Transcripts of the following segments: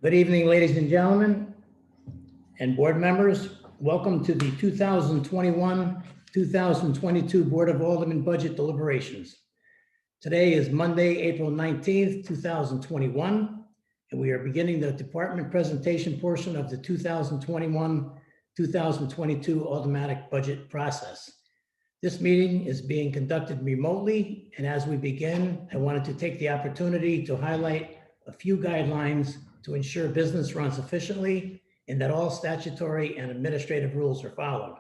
Good evening, ladies and gentlemen and board members. Welcome to the 2021-2022 Board of Aldermen Budget Deliberations. Today is Monday, April 19th, 2021, and we are beginning the department presentation portion of the 2021-2022 automatic budget process. This meeting is being conducted remotely, and as we begin, I wanted to take the opportunity to highlight a few guidelines to ensure business runs efficiently and that all statutory and administrative rules are followed.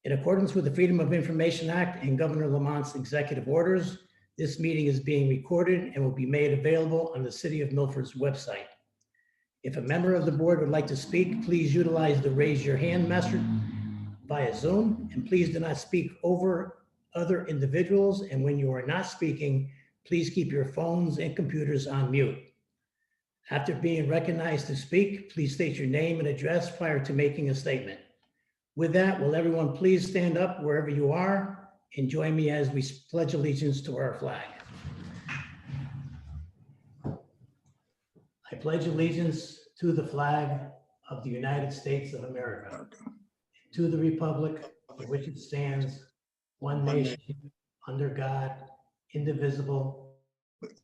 In accordance with the Freedom of Information Act and Governor Lamont's executive orders, this meeting is being recorded and will be made available on the City of Milford's website. If a member of the board would like to speak, please utilize the raise your hand method via Zoom, and please do not speak over other individuals. And when you are not speaking, please keep your phones and computers on mute. After being recognized to speak, please state your name and address prior to making a statement. With that, will everyone please stand up wherever you are and join me as we pledge allegiance to our flag. I pledge allegiance to the flag of the United States of America, to the republic for which it stands, one nation, under God, indivisible,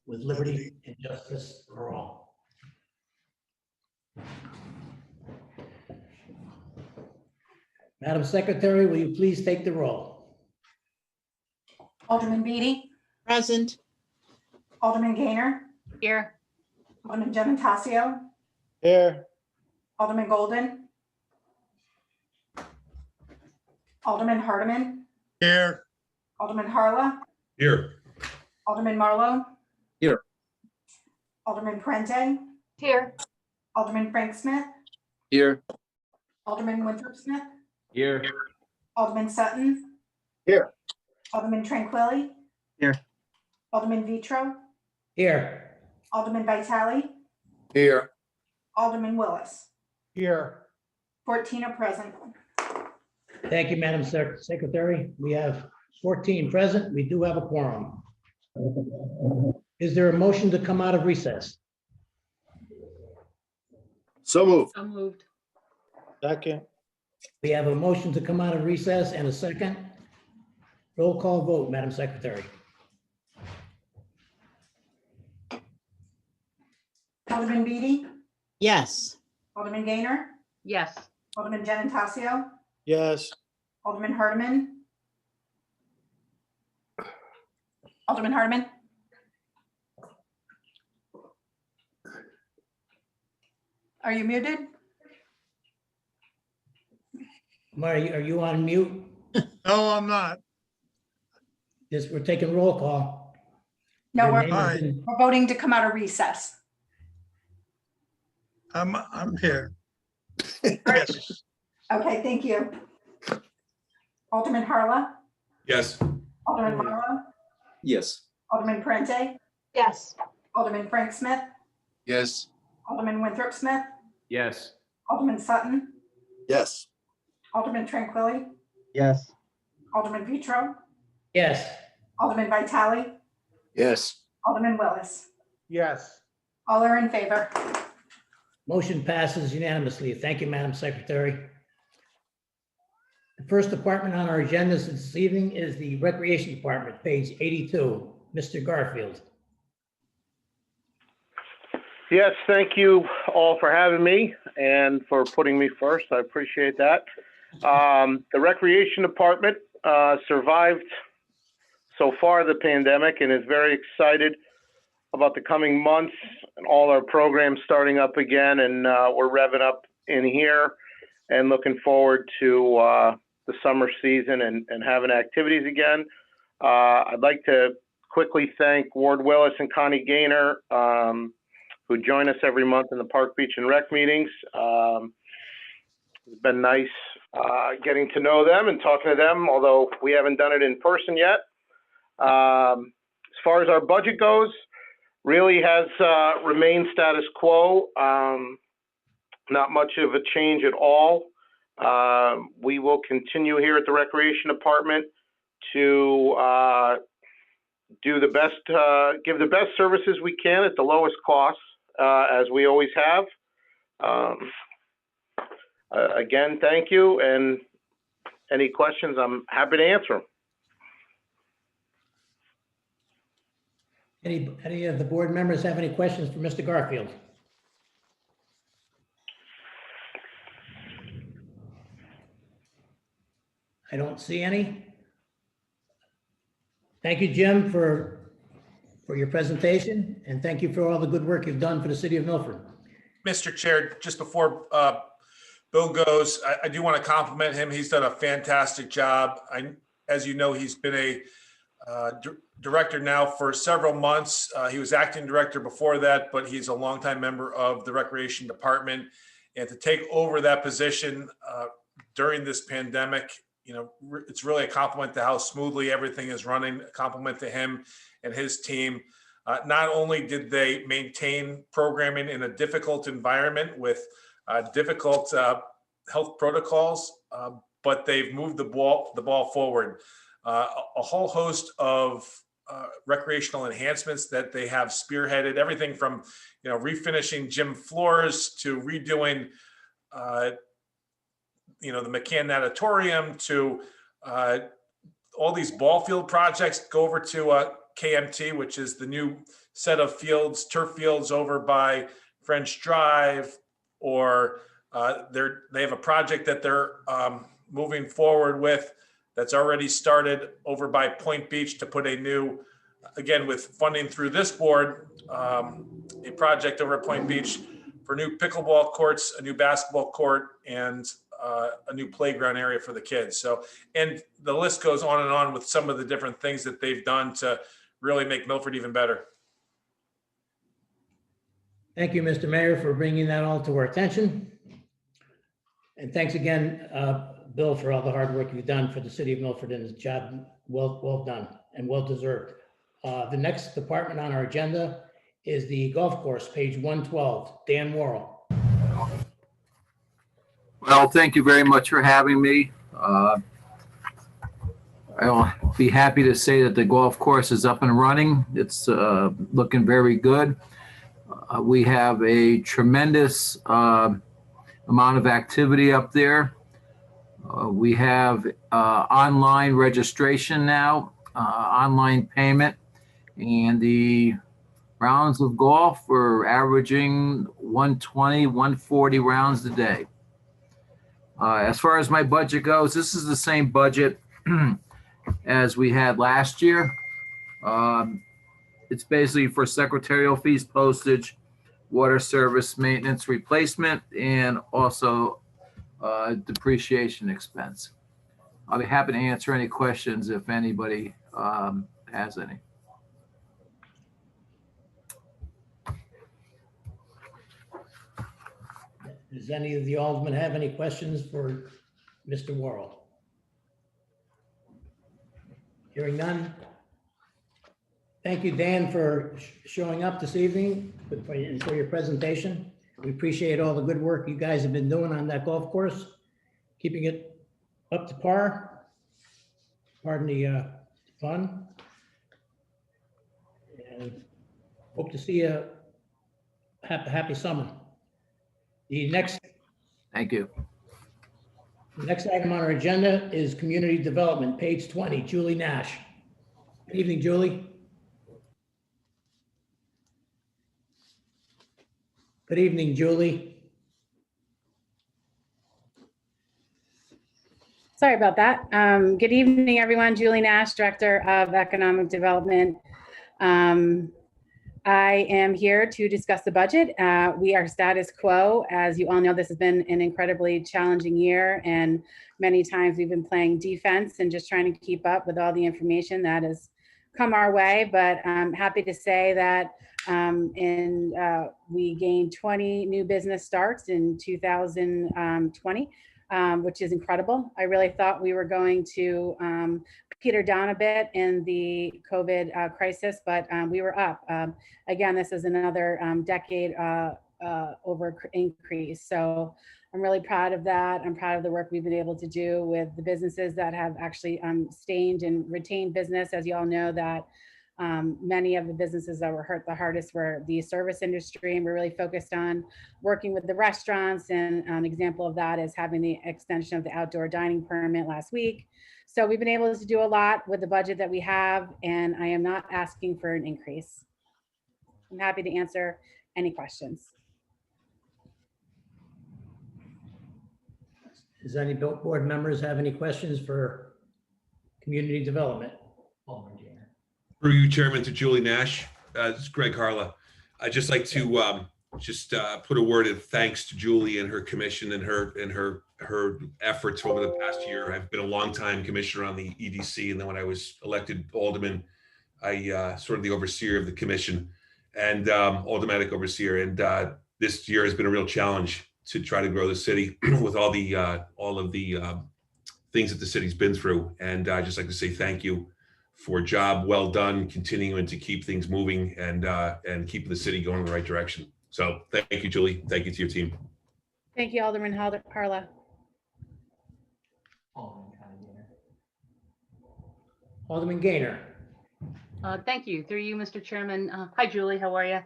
with liberty and justice for all. Madam Secretary, will you please take the roll? Alderman Beatty, Present. Alderman Gaynor, Here. Alderman Gementasio, Here. Alderman Golden, Alderman Hardiman, Here. Alderman Harla, Here. Alderman Marlowe. Here. Alderman Prente, Here. Alderman Frank Smith, Here. Alderman Winthrop Smith, Here. Alderman Sutton. Here. Alderman Tranquilli. Here. Alderman Vitro, Here. Alderman Vitale, Here. Alderman Willis. Here. 14 are present. Thank you, Madam Secretary. We have 14 present. We do have a quorum. Is there a motion to come out of recess? So moved. So moved. Second. We have a motion to come out of recess and a second. Roll call vote, Madam Secretary. Alderman Beatty, Yes. Alderman Gaynor, Yes. Alderman Gementasio, Yes. Alderman Hardiman. Alderman Hardiman. Are you muted? Marty, are you on mute? No, I'm not. We're taking roll call. No, Your we're name has been- we're voting to come out of recess. I'm here. Yes. Okay, thank you. Alderman Harla, Yes. Alderman Marlowe, Yes. Alderman Prente, Yes. Alderman Frank Smith, Yes. Alderman Winthrop Smith, Yes. Alderman Sutton, Yes. Alderman Tranquilli, Yes. Alderman Vitro, Yes. Alderman Vitale, Yes. Alderman Willis. Yes. All are in favor. Motion passes unanimously. Thank you, Madam Secretary. The first department on our agenda this evening is the Recreation Department, page 82. Mr. Garfield. Yes, thank you all for having me and for putting me first. I appreciate that. The Recreation Department survived so far the pandemic and is very excited about the coming months and all our programs starting up again. And we're revving up in here and looking forward to the summer season and having activities again. I'd like to quickly thank Ward Willis and Connie Gaynor, who join us every month in the Park Beach and Rec meetings. It's been nice getting to know them and talking to them, although we haven't done it in person yet. As far as our budget goes, really has remained status quo. Not much of a change at all. We will continue here at the Recreation Department to do the best, give the best services we can at the lowest costs. as we always have. Again, thank you, and any questions, I'm happy to answer them. Any of the board members have any questions for Mr. Garfield? I don't see any. Thank you, Jim, for your presentation, and thank you for all the good work you've done for the city of Milford. Mr. Chair, just before Bill goes, I do want to compliment him. He's done a fantastic job. As you know, he's been a director now for several months. He was acting director before that, but he's a longtime member of the Recreation Department. And to take over that position during this pandemic, it's really a compliment to how smoothly everything is running, a compliment to him and his team. Not only did they maintain programming in a difficult environment with difficult health protocols, but they've moved the ball forward. A whole host of recreational enhancements that they have spearheaded, everything from refinishing gym floors to redoing the McCann Natatorium to all these ball field projects. Go over to KMT, which is the new set of fields, turf fields over by French Drive, or they have a project that they're moving forward with that's already started over by Point Beach to put a new, again, with funding through this board, a project over at Point Beach for new pickleball courts, a new basketball court, and a new playground area for the kids. So, and the list goes on with some of the different things that they've done to really make Milford even better. Thank you, Mr. Mayor, for bringing that all to our attention. And thanks again, Bill, for all the hard work you've done for the city of Milford, and his job well done and well deserved. The next department on our agenda is the golf course, page 112. Dan Worrell. Well, thank you very much for having me. I'll be happy to say that the golf course is up and running. It's looking very good. We have a tremendous amount of activity up there. We have online registration now, online payment, and the rounds of golf are averaging 120, 140 rounds a day. As far as my budget goes, this is the same budget as we had last year. It's basically for secretarial fees, postage, water service, maintenance, replacement, and also depreciation expense. I'll be happy to answer any questions if anybody has any. Does any of the aldermen have any questions for Mr. Worrell? Hearing none. Thank you, Dan, for showing up this evening and for your presentation. We appreciate all the good work you guys have been doing on that golf course, keeping it up to par. Pardon the fun. And hope to see a happy summer. Thank you. The next item on our agenda is community development, page 20, Julie Nash. Good evening, Julie. Good evening, Julie. Sorry about that. Good evening, everyone. Julie Nash, Director of Economic Development. I am here to discuss the budget. We are status quo. As you all know, this has been an incredibly challenging year, and many times we've been playing defense and just trying to keep up with all the information that has come our way. But I'm happy to say that we gained 20 new business starts in 2020, which is incredible. I really thought we were going to peter down a bit in the COVID crisis, but we were up. Again, this is another decade over increase. So I'm really proud of that. I'm proud of the work we've been able to do with the businesses that have actually stayed and retained business. As you all know, that Many of the businesses that were hurt the hardest were the service industry, and we're really focused on working with the restaurants. And an example of that is having the extension of the outdoor dining permit last week. So we've been able to do a lot with the budget that we have, and I am not asking for an increase. I'm happy to answer any questions. Does any board members have any questions for community development? Alderman Gainer. Through you, Chairman, to Julie Nash. This is Greg Harla. I'd just like to put a word of thanks to Julie and her commission and her efforts over the past year. I've been a longtime commissioner on the EDC, and then when I was elected alderman, I sort of the overseer of the commission and aldermanic overseer. And this year has been a real challenge to try to grow the city with all of the things that the city's been through. And I'd just like to say thank you for a job well done, continuing to keep things moving and keeping the city going in the right direction. So thank you, Julie. Thank you to your team. Thank you, Alderman Harla. Alderman Gainer. Thank you. Through you, Mr. Chairman. Hi, Julie. How are you?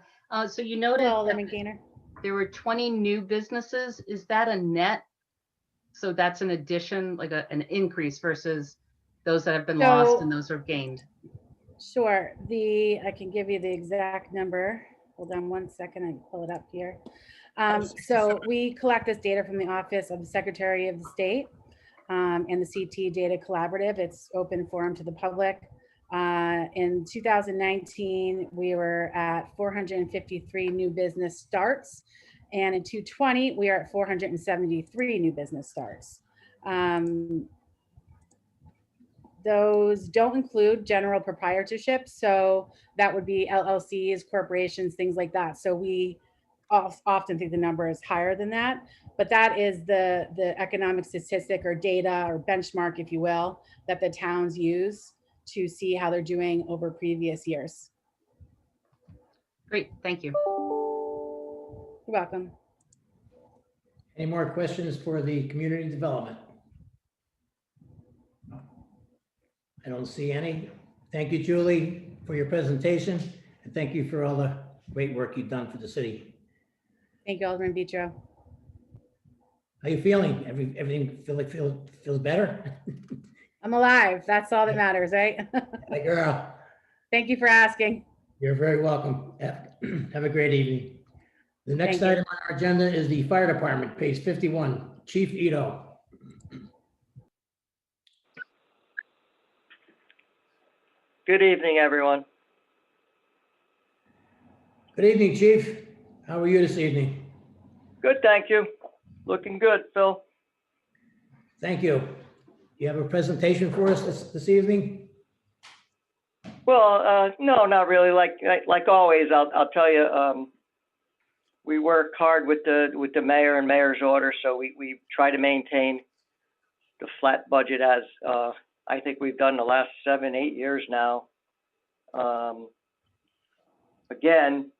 So you noted Hello, that Alderman Gainer. there were 20 new businesses. Is that a net? So that's an addition, like an increase versus those that have been lost and those who have gained? Sure. I can give you the exact number. Hold on one second. I can pull it up here. So we collect this data from the Office of the Secretary of the State and the CT Data Collaborative. It's open forum to the public. In 2019, we were at 453 new business starts. And in 2020, we are at 473 new business starts. Those don't include general proprietorship. So that would be LLCs, corporations, things like that. So we often think the number is higher than that, but that is the economic statistic or data or benchmark, if you will, that the towns use to see how they're doing over previous years. Great, thank you. You're welcome. Any more questions for the community development? I don't see any. Thank you, Julie, for your presentation, and thank you for all the great work you've done for the city. Thank you, Alderman Vitro. How you feeling? Everything feels better? I'm alive. That's all that matters, right? Hey, girl. Thank you for asking. You're very welcome. Have a great evening. The next Thank you. item on our agenda is the fire department, page 51, Chief Ito. Good evening, everyone. Good evening, Chief. How are you this evening? Good, thank you. Looking good, Phil. Thank you. You have a presentation for us this evening? Well, no, not really. Like always, I'll tell you, we work hard with the mayor and mayor's order, so we try to maintain the flat budget as I think we've done the last 7-8 years now. Again,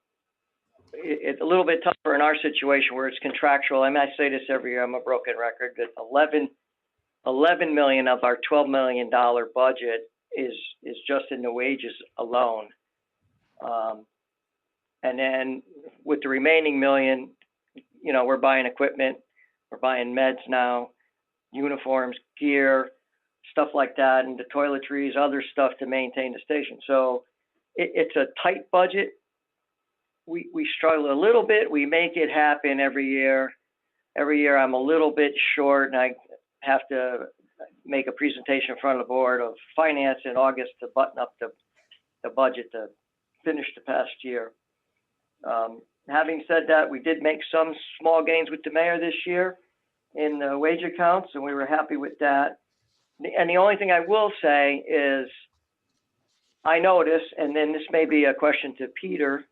it's a little bit tougher in our situation where it's contractual. I mean, I say this every year, I'm a broken record, but 11 million of our $12 million budget is just in the wages alone. And then with the remaining million, you know, we're buying equipment, we're buying meds now, uniforms, gear, stuff like that, and the toiletries, other stuff to maintain the station. So it's a tight budget. We struggle a little bit. We make it happen every year. Every year I'm a little bit short, and I have to make a presentation in front of the Board of Finance in August to button up the budget to finish the past year. Having said that, we did make some small gains with the mayor this year in the wage accounts, and we were happy with that. And the only thing I will say is I noticed, and then this may be a question to Peter,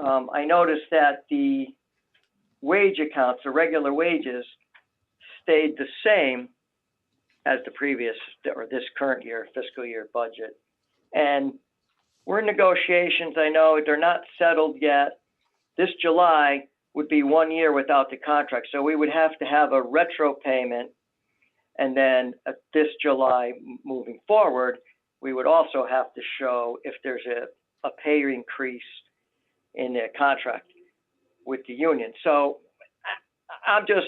I noticed that the wage accounts, the regular wages, stayed the same as the previous or this current year, fiscal year budget. And we're in negotiations. I know they're not settled yet. This July would be 1 year without the contract. So we would have to have a retro payment. And then this July moving forward, we would also have to show if there's a pay increase in the contract with the union. So I'm just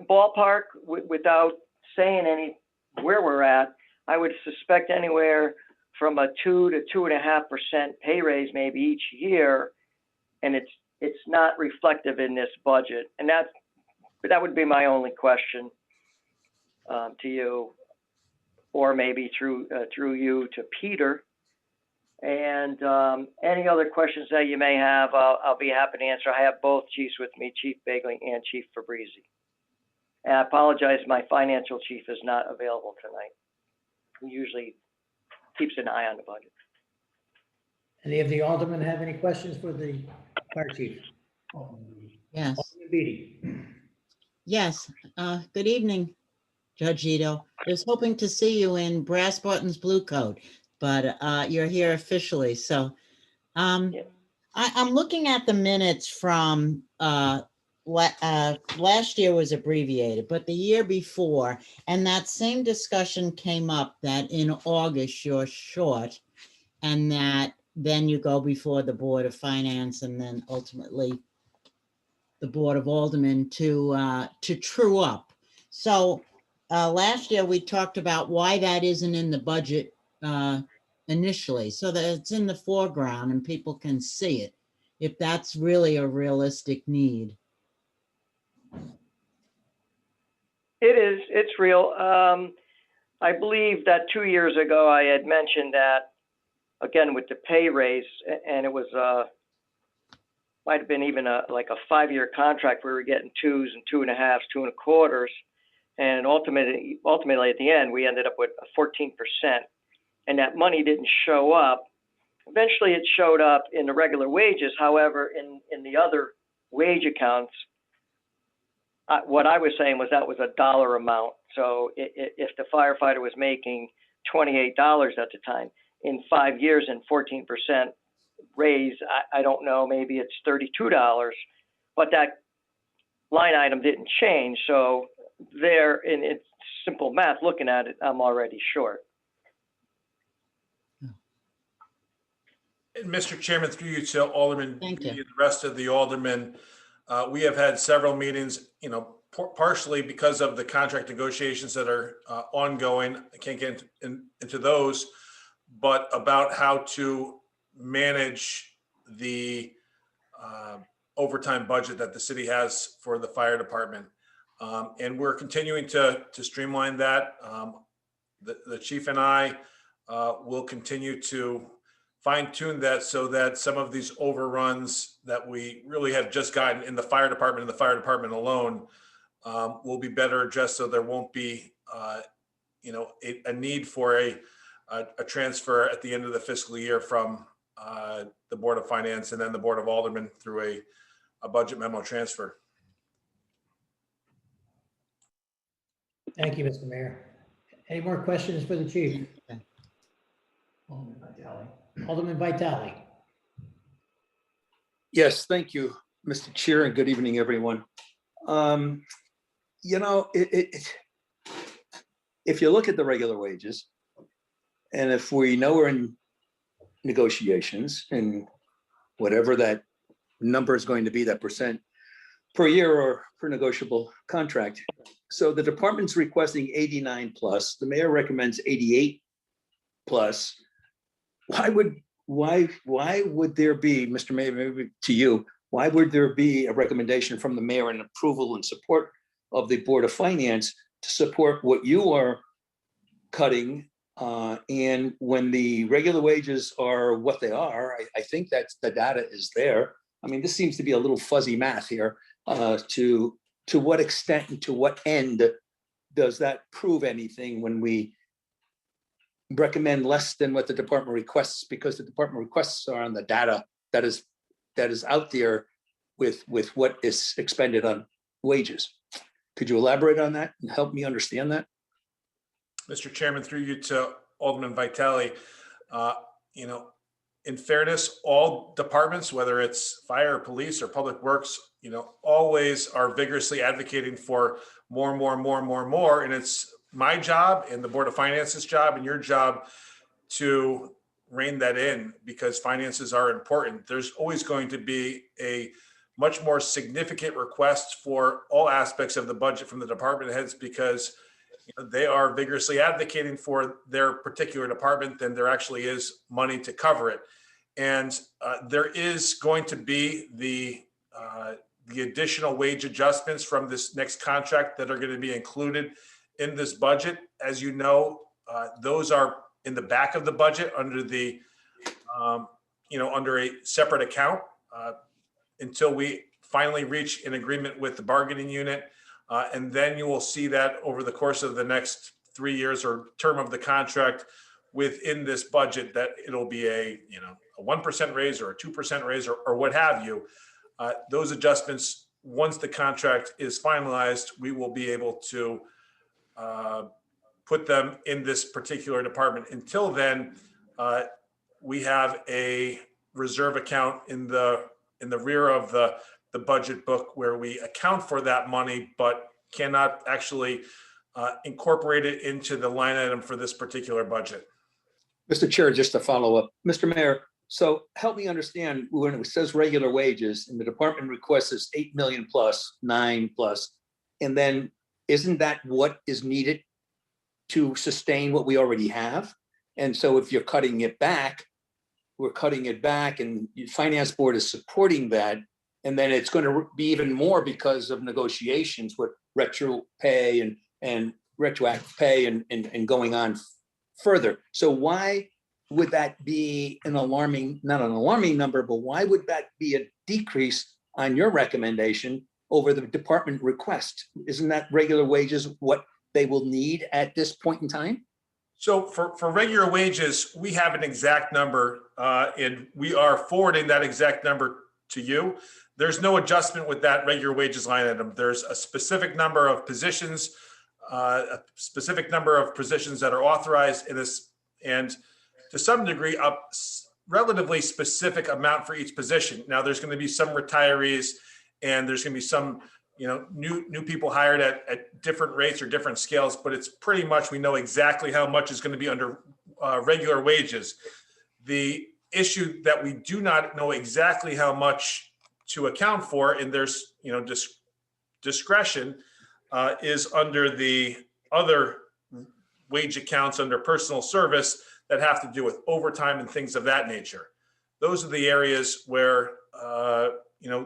ballpark without saying where we're at. I would suspect anywhere from a 2 to 2.5% pay raise maybe each year, and it's not reflective in this budget. And that would be my only question to you, or maybe through you to Peter. And any other questions that you may have, I'll be happy to answer. I have both chiefs with me, Chief Bagley and Chief Fabrizi. And I apologize, my financial chief is not available tonight, who usually keeps an eye on the budget. Any of the aldermen have any questions for the fire chief? Yes. Alderman Beatty. Yes. Good evening, Judge Ito. I was hoping to see you in brass buttons, blue coat, but you're here officially. So I'm looking at the minutes from last year was abbreviated, but the year before, and that same discussion came up that in August you're short, and that then you go before the Board of Finance and then ultimately the Board of Aldermen to true up. So last year we talked about why that isn't in the budget initially, so that it's in the foreground and people can see it, if that's really a realistic need. It is, it's real. I believe that 2 years ago, I had mentioned that, again, with the pay raise, and it was, might have been even like a 5-year contract. We were getting 2s and 2.5s, 2.25s. And ultimately at the end, we ended up with a 14%. And that money didn't show up. Eventually it showed up in the regular wages. However, in the other wage accounts, what I was saying was that was a dollar amount. So if the firefighter was making $28 at the time, in 5 years and 14% raise, I don't know, maybe it's $32, but that line item didn't change. So there, in it's simple math, looking at it, I'm already short. And Mr. Chairman, through you to Alderman Thank Beatty you. and the rest of the aldermen, we have had several meetings, partially because of the contract negotiations that are ongoing. I can't get into those, but about how to manage the overtime budget that the city has for the fire department. And we're continuing to streamline that. The chief and I will continue to fine tune that so that some of these overruns that we really have just gotten in the fire department and the fire department alone will be better addressed, so there won't be a need for a transfer at the end of the fiscal year from the Board of Finance and then the Board of Aldermen through a budget memo transfer. Thank you, Mr. Mayor. Any more questions for the chief? Okay. Alderman Vitale. Yes, thank you, Mr. Chair, and good evening, everyone. If you look at the regular wages, and if we know we're in negotiations and whatever that number is going to be, that percent per year or per negotiable contract. So the department's requesting 89 plus, the mayor recommends 88 plus. Why would there be, Mr. Mayor, maybe to you, why would there be a recommendation from the mayor and approval and support of the Board of Finance to support what you are cutting? And when the regular wages are what they are, I think that the data is there. I mean, this seems to be a little fuzzy math here. To what extent and to what end does that prove anything when we recommend less than what the department requests, because the department requests are on the data that is out there with what is expended on wages? Could you elaborate on that and help me understand that? Mr. Chairman, through you to Alderman Vitale, in fairness, all departments, whether it's fire, or police, or public works, always are vigorously advocating for more. And it's my job and the Board of Finance's job and your job to rein that in because finances are important. There's always going to be a much more significant request for all aspects of the budget from the department heads because they are vigorously advocating for their particular department than there actually is money to cover it. And there is going to be the additional wage adjustments from this next contract that are going to be included in this budget. As you know, those are in the back of the budget under the, under a separate account until we finally reach an agreement with the bargaining unit. And then you will see that over the course of the next 3 years or term of the contract within this budget that it'll be a 1% raise or a 2% raise or what have you. Those adjustments, once the contract is finalized, we will be able to put them in this particular department. Until then, we have a reserve account in the rear of the budget book where we account for that money, but cannot actually incorporate it into the line item for this particular budget. Mr. Chair, just to follow up, Mr. Mayor, so help me understand when it says regular wages and the department request is 8 million plus, 9 plus, and then isn't that what is needed to sustain what we already have? And so if you're cutting it back, we're cutting it back and the finance board is supporting that. And then it's going to be even more because of negotiations with retro pay and retroactive pay and going on further. So why would that be not an alarming number, but why would that be a decrease on your recommendation over the department request? Isn't that regular wages what they will need at this point in time? So for regular wages, we have an exact number and we are forwarding that exact number to you. There's no adjustment with that regular wages line item. There's a specific number of positions, that are authorized in this, and to some degree, a relatively specific amount for each position. Now, there's going to be some retirees, and there's going to be some, new people hired at different rates or different scales. But it's pretty much we know exactly how much is going to be under regular wages. The issue that we do not know exactly how much to account for, and there's discretion, is under the other wage accounts under personal service that have to do with overtime and things of that nature. Those are the areas where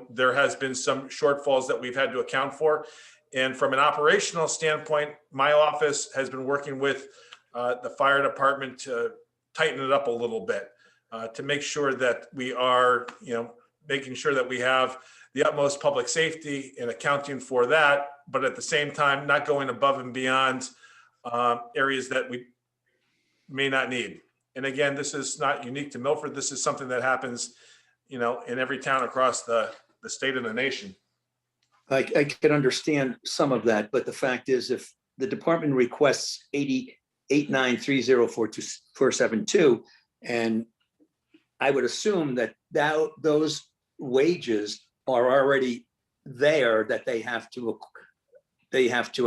there has been some shortfalls that we've had to account for. And from an operational standpoint, my office has been working with the fire department to tighten it up a little bit to make sure that we are, making sure that we have the utmost public safety and accounting for that, but at the same time, not going above and beyond areas that we may not need. And again, this is not unique to Milford. This is something that happens, in every town across the state and the nation. I can understand some of that, but the fact is, if the department requests 88,930,472, and I would assume that those wages are already there that they have to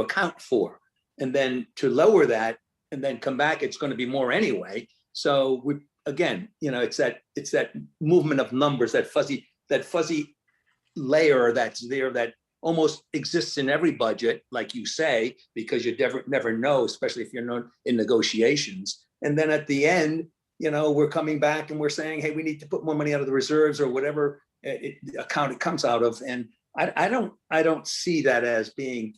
account for, and then to lower that and then come back, it's going to be more anyway. So it's that movement of numbers, that fuzzy layer that's there that almost exists in every budget, like you say, because you never know, especially if you're not in negotiations. And then at the end, we're coming back and we're saying, hey, we need to put more money out of the reserves or whatever account it comes out of. And I don't see that as being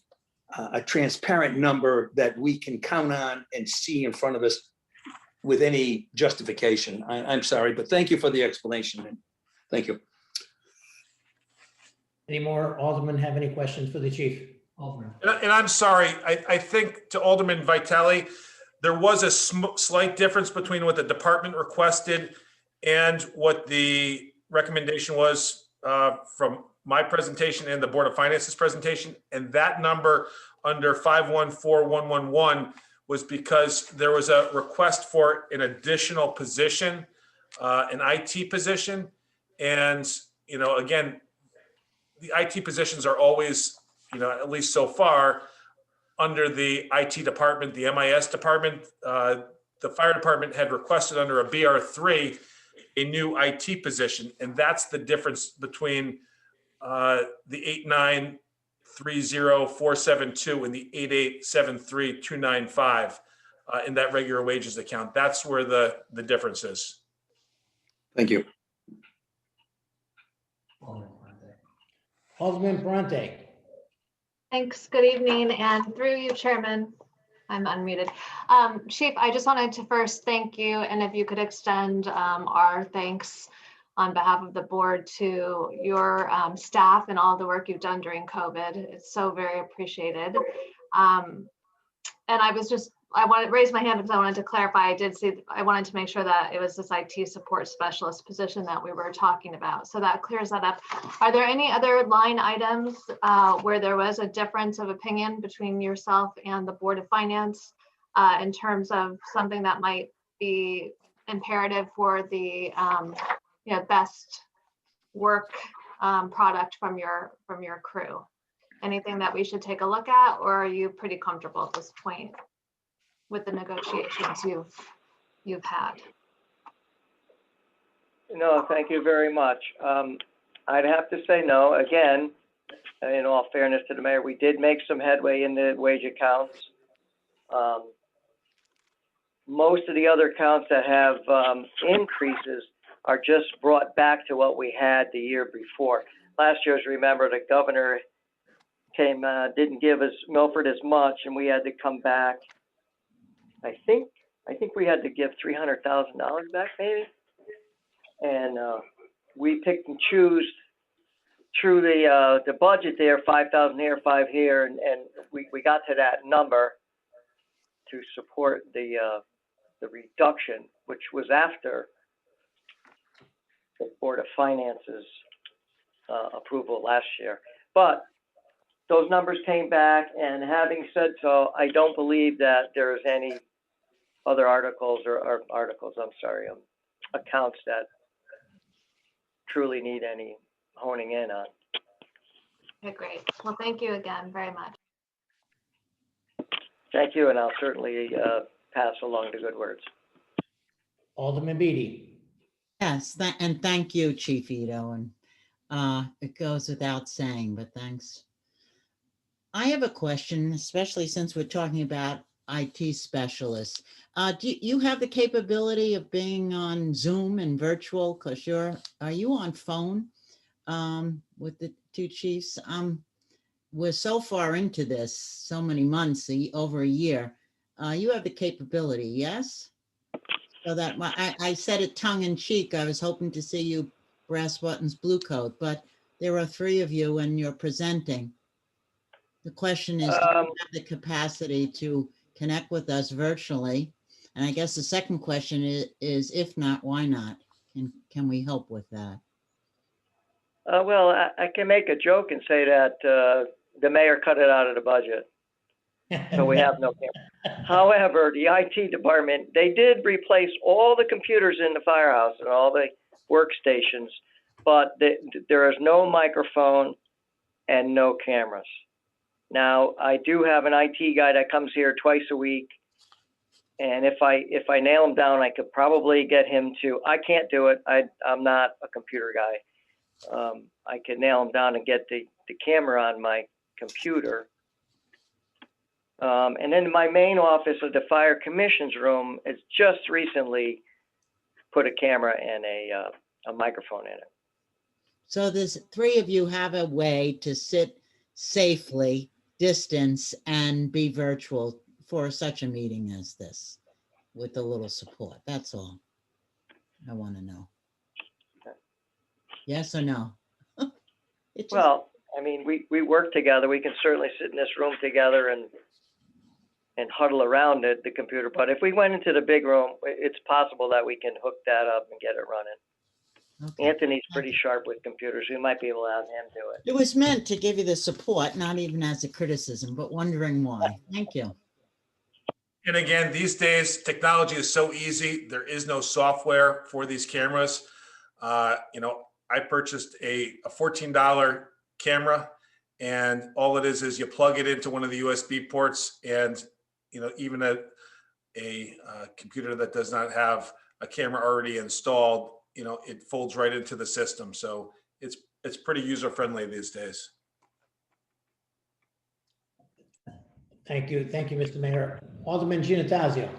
a transparent number that we can count on and see in front of us with any justification. I'm sorry, but thank you for the explanation. Thank you. Any more aldermen have any questions for the chief? Alderman. And I'm sorry, I think to Alderman Vitale, there was a slight difference between what the department requested and what the recommendation was from my presentation and the Board of Finance's presentation. And that number under 514111 was because there was a request for an additional position, an IT position. And, again, the IT positions are always, at least so far, under the IT department, the MIS department. the fire department had requested under a BR3 a new IT position, and that's the difference between the 8930472 and the 8873295 in that regular wages account. That's where the difference is. Thank you. Alderman Bronte. Thanks. Good evening, and through you, Chairman, I'm unmuted. Chief, I just wanted to first thank you, and if you could extend our thanks on behalf of the board to your staff and all the work you've done during COVID. It's so very appreciated. And I wanted to raise my hand because I wanted to clarify. I wanted to make sure that it was this IT support specialist position that we were talking about. So that clears that up. Are there any other line items where there was a difference of opinion between yourself and the Board of Finance in terms of something that might be imperative for the best work product from your crew? Anything that we should take a look at, or are you pretty comfortable at this point with the negotiations you've had? No, thank you very much. I'd have to say no. Again, in all fairness to the mayor, we did make some headway in the wage accounts. Most of the other accounts that have increases are just brought back to what we had the year before. Last year, as you remember, the governor didn't give us Milford as much, and we had to come back. I think we had to give $300,000 back, maybe. And we picked and choose through the budget there, 5,000 here, 5 here, and we got to that number to support the reduction, which was after the Board of Finance's approval last year. But those numbers came back, and having said so, I don't believe that there's any other accounts that truly need any honing in on. Okay, great. Well, thank you again very much. Thank you, and I'll certainly pass along the good words. Alderman Beatty. Yes, and thank you, Chief Ito. And it goes without saying, but thanks. I have a question, especially since we're talking about IT specialists. Do you have the capability of being on Zoom and virtual? Because are you on phone with the two chiefs? We're so far into this, so many months, over a year. You have the capability, yes? So that I said it tongue in cheek. I was hoping to see you brass buttons, blue coat, but there are 3 of you and you're presenting. The question is, do you have the capacity to connect with us virtually? And I guess the second question is if not, why not? Can we help with that? Well, I can make a joke and say that the mayor cut it out of the budget. So we have no camera. However, the IT department, they did replace all the computers in the firehouse and all the workstations, but there is no microphone and no cameras. Now, I do have an IT guy that comes here twice a week, and if I nail him down, I could probably get him to. I can't do it. I'm not a computer guy. I could nail him down and get the camera on my computer. And then my main office of the fire commissions room has just recently put a camera and a microphone in it. So there's 3 of you have a way to sit safely, distance, and be virtual for such a meeting as this with a little support. That's all I want to know. Okay. Yes or no? Well, I mean, we work together. We can certainly sit in this room together and huddle around the computer. But if we went into the big room, it's possible that we can hook that up and get it running. Okay. Anthony's pretty sharp with computers. We might be able to have him do it. It was meant to give you the support, not even as a criticism, but wondering why. Thank you. And again, these days, technology is so easy. There is no software for these cameras. I purchased a $14 camera, and all it is you plug it into one of the USB ports, and even a computer that does not have a camera already installed, it folds right into the system. So it's pretty user friendly these days. Thank you. Thank you, Mr. Mayor. Alderman Giannatasio.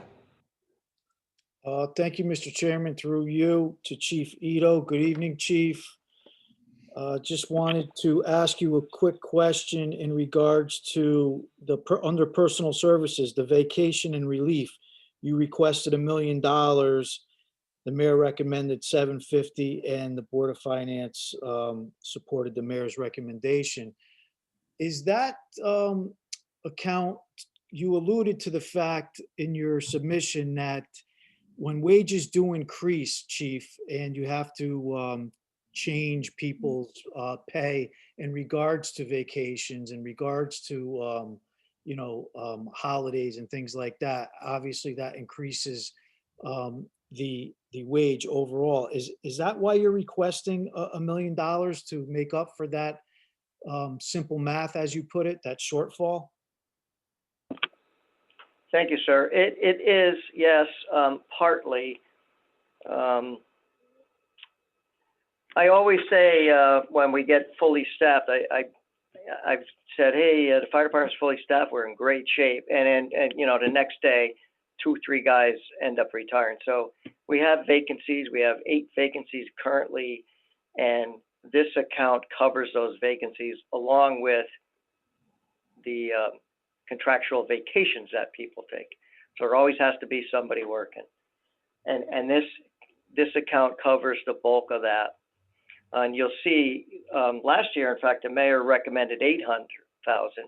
Thank you, Mr. Chairman, through you to Chief Ito. Good evening, Chief. Just wanted to ask you a quick question in regards to under personal services, the vacation and relief. You requested $1 million. The mayor recommended 750, and the Board of Finance supported the mayor's recommendation. Is that account, you alluded to the fact in your submission that when wages do increase, Chief, and you have to change people's pay in regards to vacations, in regards to holidays and things like that, obviously that increases the wage overall. Is that why you're requesting $1 million to make up for that simple math, as you put it, that shortfall? Thank you, sir. It is, yes, partly. I always say when we get fully staffed, I've said, hey, the fire department's fully staffed, we're in great shape. And the next day, 2-3 guys end up retiring. So we have vacancies. We have 8 vacancies currently, and this account covers those vacancies along with the contractual vacations that people take. So there always has to be somebody working. And this account covers the bulk of that. And you'll see last year, in fact, the mayor recommended 800,000.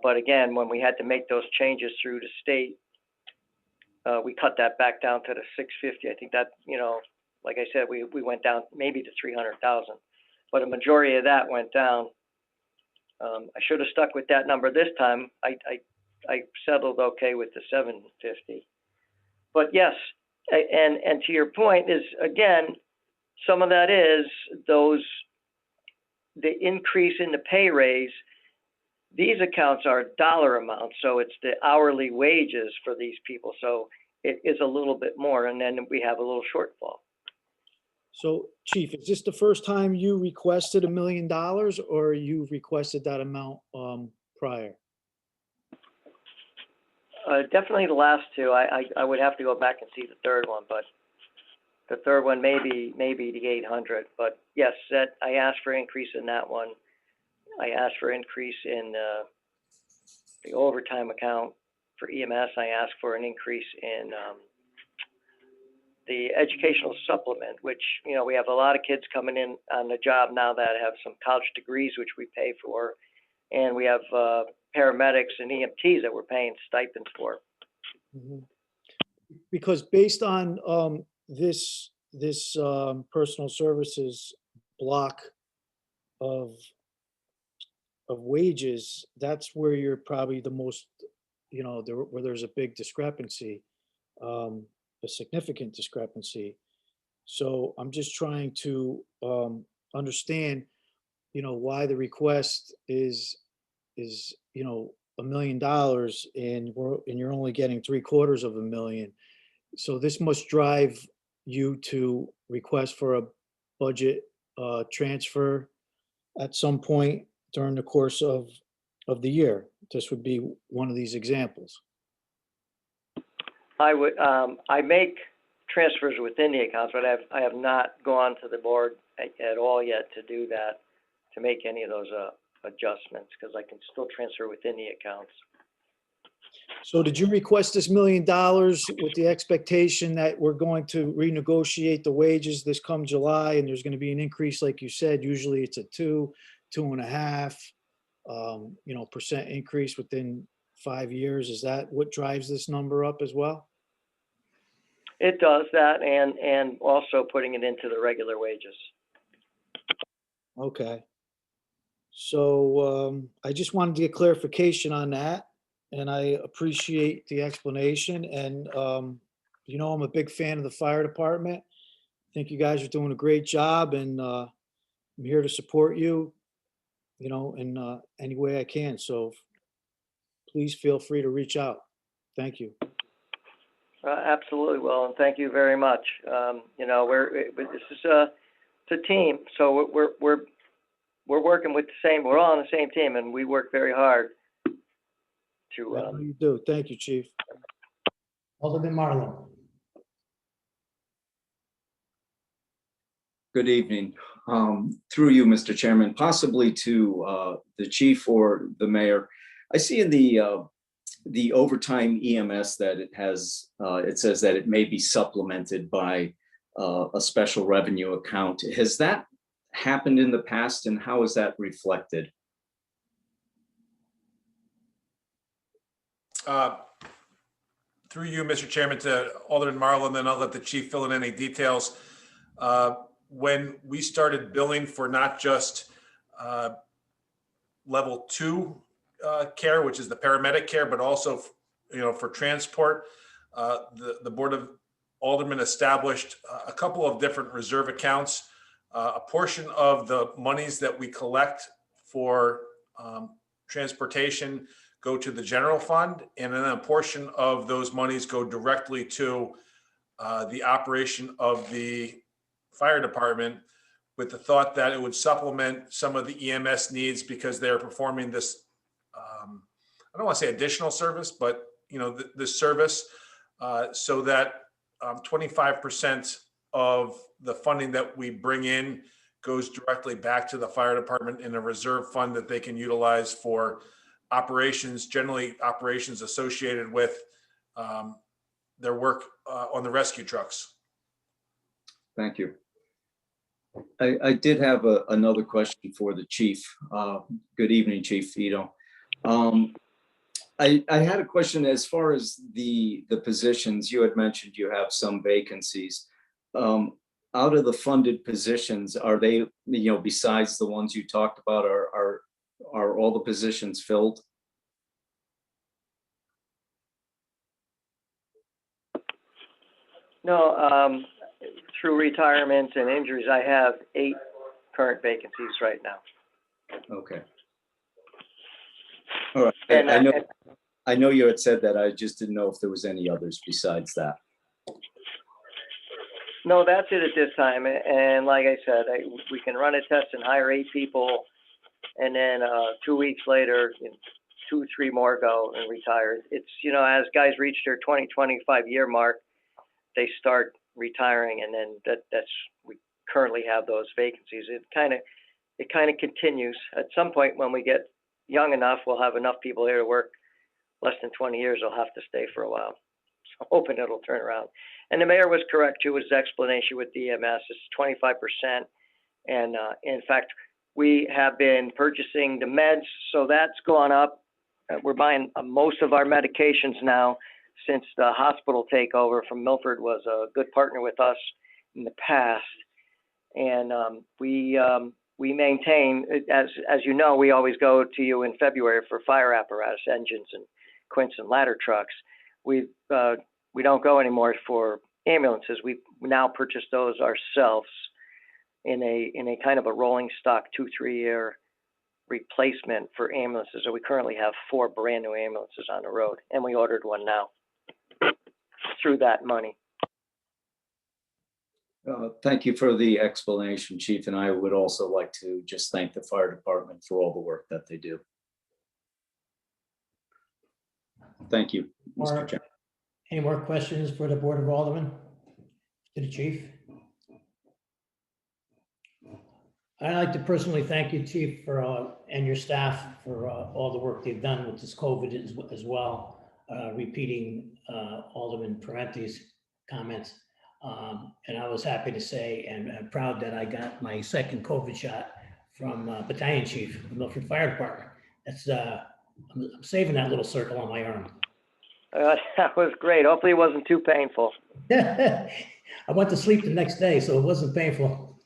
But again, when we had to make those changes through the state, we cut that back down to the 650. I think that, like I said, we went down maybe to 300,000, but a majority of that went down. I should have stuck with that number this time. I settled okay with the 750. But yes, and to your point is, again, some of that is the increase in the pay raise. These accounts are dollar amounts, so it's the hourly wages for these people. So it is a little bit more, and then we have a little shortfall. So, Chief, is this the first time you requested $1 million, or you've requested that amount prior? Definitely the last 2. I would have to go back and see the third one, but the third one maybe the 800. But yes, that I asked for increase in that one. I asked for increase in the overtime account for EMS. I asked for an increase in the educational supplement, which, we have a lot of kids coming in on the job now that have some college degrees, which we pay for. And we have paramedics and EMTs that we're paying stipends for. Mm-hmm. Because based on this personal services block of wages, that's where you're probably the most, where there's a big discrepancy, a significant discrepancy. So I'm just trying to understand, why the request is $1 million and you're only getting $750,000. So this must drive you to request for a budget transfer at some point during the course of the year. This would be one of these examples. I make transfers within the accounts, but I have not gone to the board at all yet to do that, to make any of those adjustments, because I can still transfer within the accounts. So did you request this $1 million with the expectation that we're going to renegotiate the wages this come July, and there's going to be an increase, like you said, usually it's a 2.5% increase within 5 years? Is that what drives this number up as well? It does that, and also putting it into the regular wages. Okay. So I just wanted to get clarification on that, and I appreciate the explanation. And I'm a big fan of the fire department. I think you guys are doing a great job, and I'm here to support you, in any way I can. So please feel free to reach out. Thank you. Absolutely will, and thank you very much. You know, this is it's a team, so we're working with we're all on the same team, and we work very hard to. You do. Thank you, Chief. Alderman Marlowe. Good evening. Through you, Mr. Chairman, possibly to the chief or the mayor. I see in the overtime EMS that it has, it says that it may be supplemented by a special revenue account. Has that happened in the past, and how is that reflected? Through you, Mr. Chairman, to Alderman Marlowe, and then I'll let the chief fill in any details. When we started billing for not just level 2 care, which is the paramedic care, but also, you know, for transport, the Board of Aldermen established a couple of different reserve accounts. A portion of the monies that we collect for transportation go to the general fund, and then a portion of those monies go directly to the operation of the fire department, with the thought that it would supplement some of the EMS needs because they're performing this, I don't want to say additional service, but you know, this service, so that 25% of the funding that we bring in goes directly back to the fire department in a reserve fund that they can utilize for operations, generally operations associated with their work on the rescue trucks. Thank you. I did have another question for the chief. Good evening, Chief Ito. I had a question as far as the positions. You had mentioned you have some vacancies. Out of the funded positions, are they, you know, besides the ones you talked about, are all the positions filled? No, through retirements and injuries, I have 8 current vacancies right now. Okay. All right. And I know you had said that. I just didn't know if there was any others besides that. No, that's it at this time. And like I said, we can run a test and hire 8 people, and then 2 weeks later, 2, 3 more go and retire. It's, you know, as guys reach their 20, 25-year mark, they start retiring, and then we currently have those vacancies. It kind of continues. At some point, when we get young enough, we'll have enough people here to work less than 20 years. They'll have to stay for a while. So hoping it'll turn around. And the mayor was correct too. His explanation with the EMS is 25%. And in fact, we have been purchasing the meds, so that's gone up. We're buying most of our medications now, since the hospital takeover from Milford was a good partner with us in the past. And we maintain, as you know, we always go to you in February for fire apparatus, engines, and quints and ladder trucks. We don't go anymore for ambulances. We now purchase those ourselves in a kind of a rolling stock 2-3 year replacement for ambulances. So we currently have 4 brand new ambulances on the road, and we ordered one now through that money. Thank you for the explanation, Chief. And I would also like to just thank the fire department for all the work that they do. Thank you, Mr. Chairman. Any more questions for the Board of Aldermen? To the chief? I'd like to personally thank you, Chief, for and your staff for all the work they've done with this COVID as well. Repeating Alderman Parenti's comments. And I was happy to say, and I'm proud that I got my second COVID shot from Battalion Chief of Milford Fire Department. That's I'm saving that little circle on my arm. That was great. Hopefully it wasn't too painful. I went to sleep the next day, so it wasn't painful.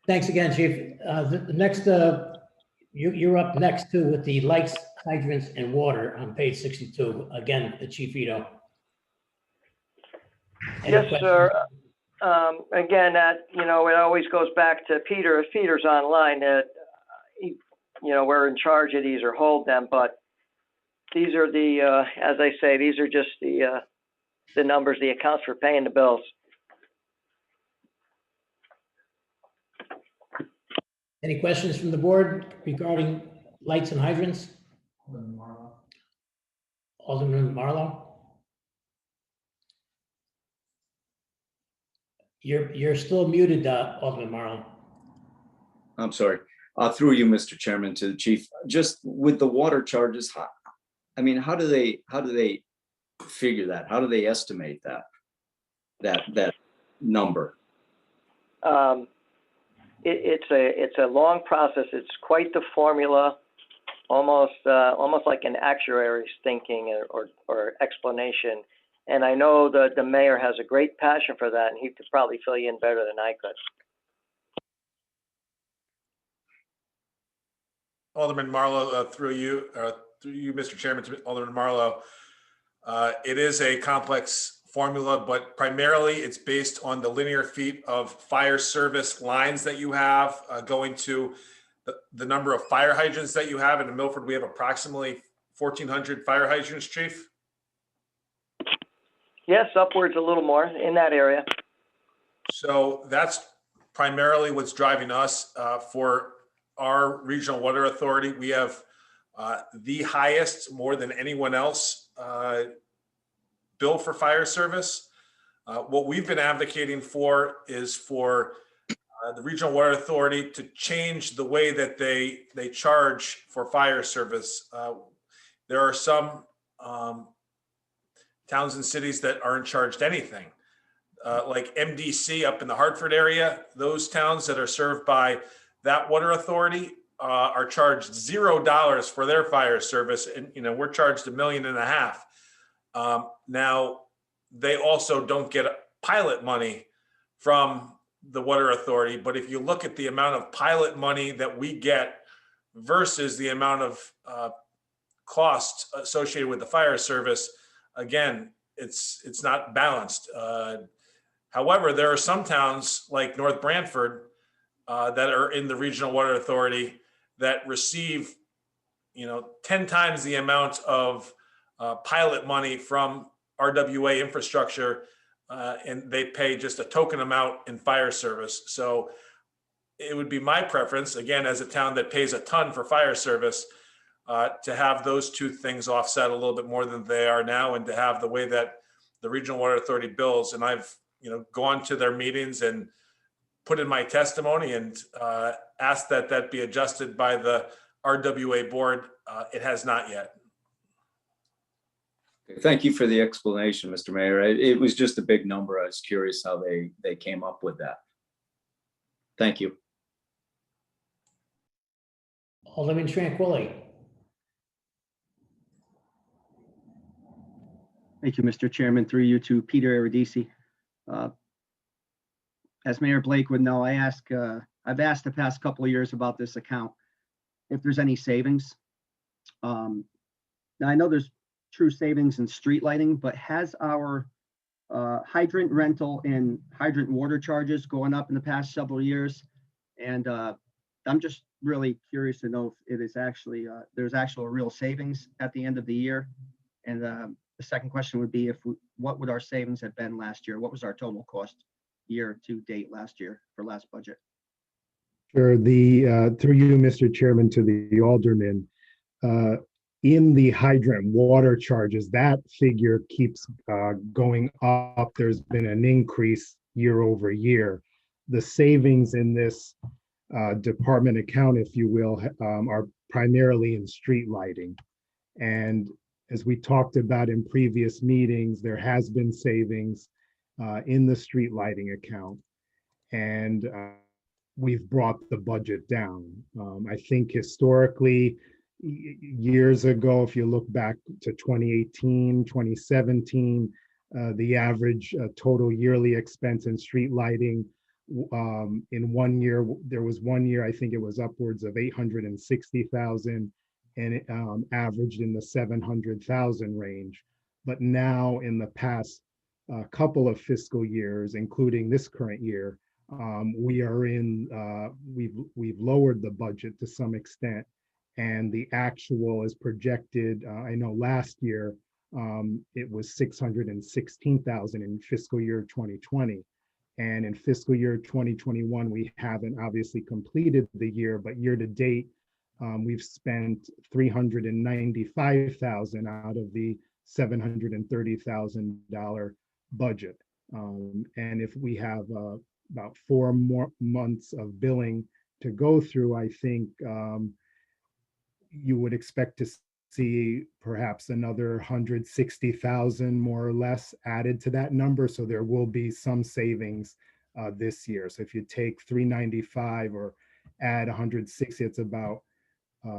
Thanks again, Chief. The next, you're up next too with the lights, hydrants, and water on page 62. Again, the Chief Ito. Yes, sir. Again, that, you know, it always goes back to Peter. If Peter's online, that you know, we're in charge of these or hold them, but these are the, as I say, these are just the the numbers, the accounts for paying the bills. Any questions from the board regarding lights and hydrants? Alderman Marlowe? You're still muted, Alderman Marlowe. I'm sorry. Through you, Mr. Chairman, to the chief, just with the water charges, I mean, how do they figure that? How do they estimate that number? It's a long process. It's quite the formula, almost like an actuary's thinking or explanation. And I know that the mayor has a great passion for that, and he could probably fill you in better than I could. Alderman Marlowe, through you, Mr. Chairman, to Alderman Marlowe. It is a complex formula, but primarily it's based on the linear feet of fire service lines that you have, going to the number of fire hydrants that you have. And in Milford, we have approximately 1,400 fire hydrants, Chief. Yes, upwards a little more in that area. So that's primarily what's driving us for our regional water authority. We have the highest, more than anyone else, bill for fire service. What we've been advocating for is for the regional water authority to change the way that they charge for fire service. There are some towns and cities that aren't charged anything. Like MDC up in the Hartford area, those towns that are served by that water authority are charged $0 for their fire service. And, we're charged $1.5 million. Now, they also don't get pilot money from the water authority. But if you look at the amount of pilot money that we get versus the amount of costs associated with the fire service, again, it's not balanced. However, there are some towns like North Branford that are in the regional water authority that receive, 10 times the amount of pilot money from RWA infrastructure, and they pay just a token amount in fire service. So it would be my preference, again, as a town that pays a ton for fire service, to have those two things offset a little bit more than they are now, and to have the way that the regional water authority bills. And I've, gone to their meetings and put in my testimony and asked that be adjusted by the RWA board. It has not yet. Thank you for the explanation, Mr. Mayor. It was just a big number. I was curious how they came up with that. Thank you. Alderman Tranquilli. Thank you, Mr. Chairman. Through you to Peter Aradisi. As Mayor Blake would know, I've asked the past couple of years about this account, if there's any savings. Now I know there's true savings in street lighting, but has our hydrant rental and hydrant water charges going up in the past several years? And I'm just really curious to know if it is actually, there's actual real savings at the end of the year. And the second question would be what would our savings have been last year? What was our total cost year to date last year for last budget? Sure. Through you, Mr. Chairman, to the alderman, in the hydrant water charges, that figure keeps going up. There's been an increase year over year. The savings in this department account, if you will, are primarily in street lighting. And as we talked about in previous meetings, there has been savings in the street lighting account. And we've brought the budget down. I think historically, years ago, if you look back to 2018, 2017, the average total yearly expense in street lighting in 1 year, there was 1 year, I think it was upwards of 860,000, and it averaged in the 700,000 range. But now in the past couple of fiscal years, including this current year, we are we've lowered the budget to some extent, and the actual is projected. I know last year It was 616,000 in fiscal year 2020. And in fiscal year 2021, we haven't obviously completed the year, but year to date, we've spent 395,000 out of the $730,000 budget. And if we have about 4 more months of billing to go through, I think you would expect to see perhaps another 160,000 more or less added to that number. So there will be some savings this year. So if you take 395 or add 160, it's about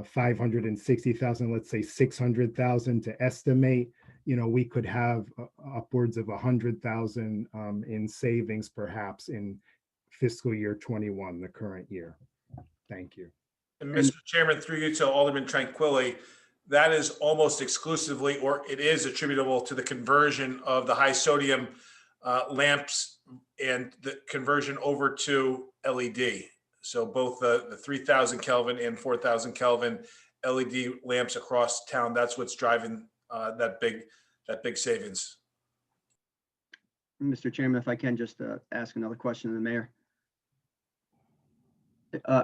560,000, let's say 600,000 to estimate. You know, we could have upwards of 100,000 in savings perhaps in fiscal year 21, the current year. Thank you. And Mr. Chairman, through you to Alderman Tranquilli, that is almost exclusively, or it is attributable to the conversion of the high sodium lamps and the conversion over to LED. So both the 3000 Kelvin and 4000 Kelvin LED lamps across town, that's what's driving that big savings. Mr. Chairman, if I can just ask another question to the mayor.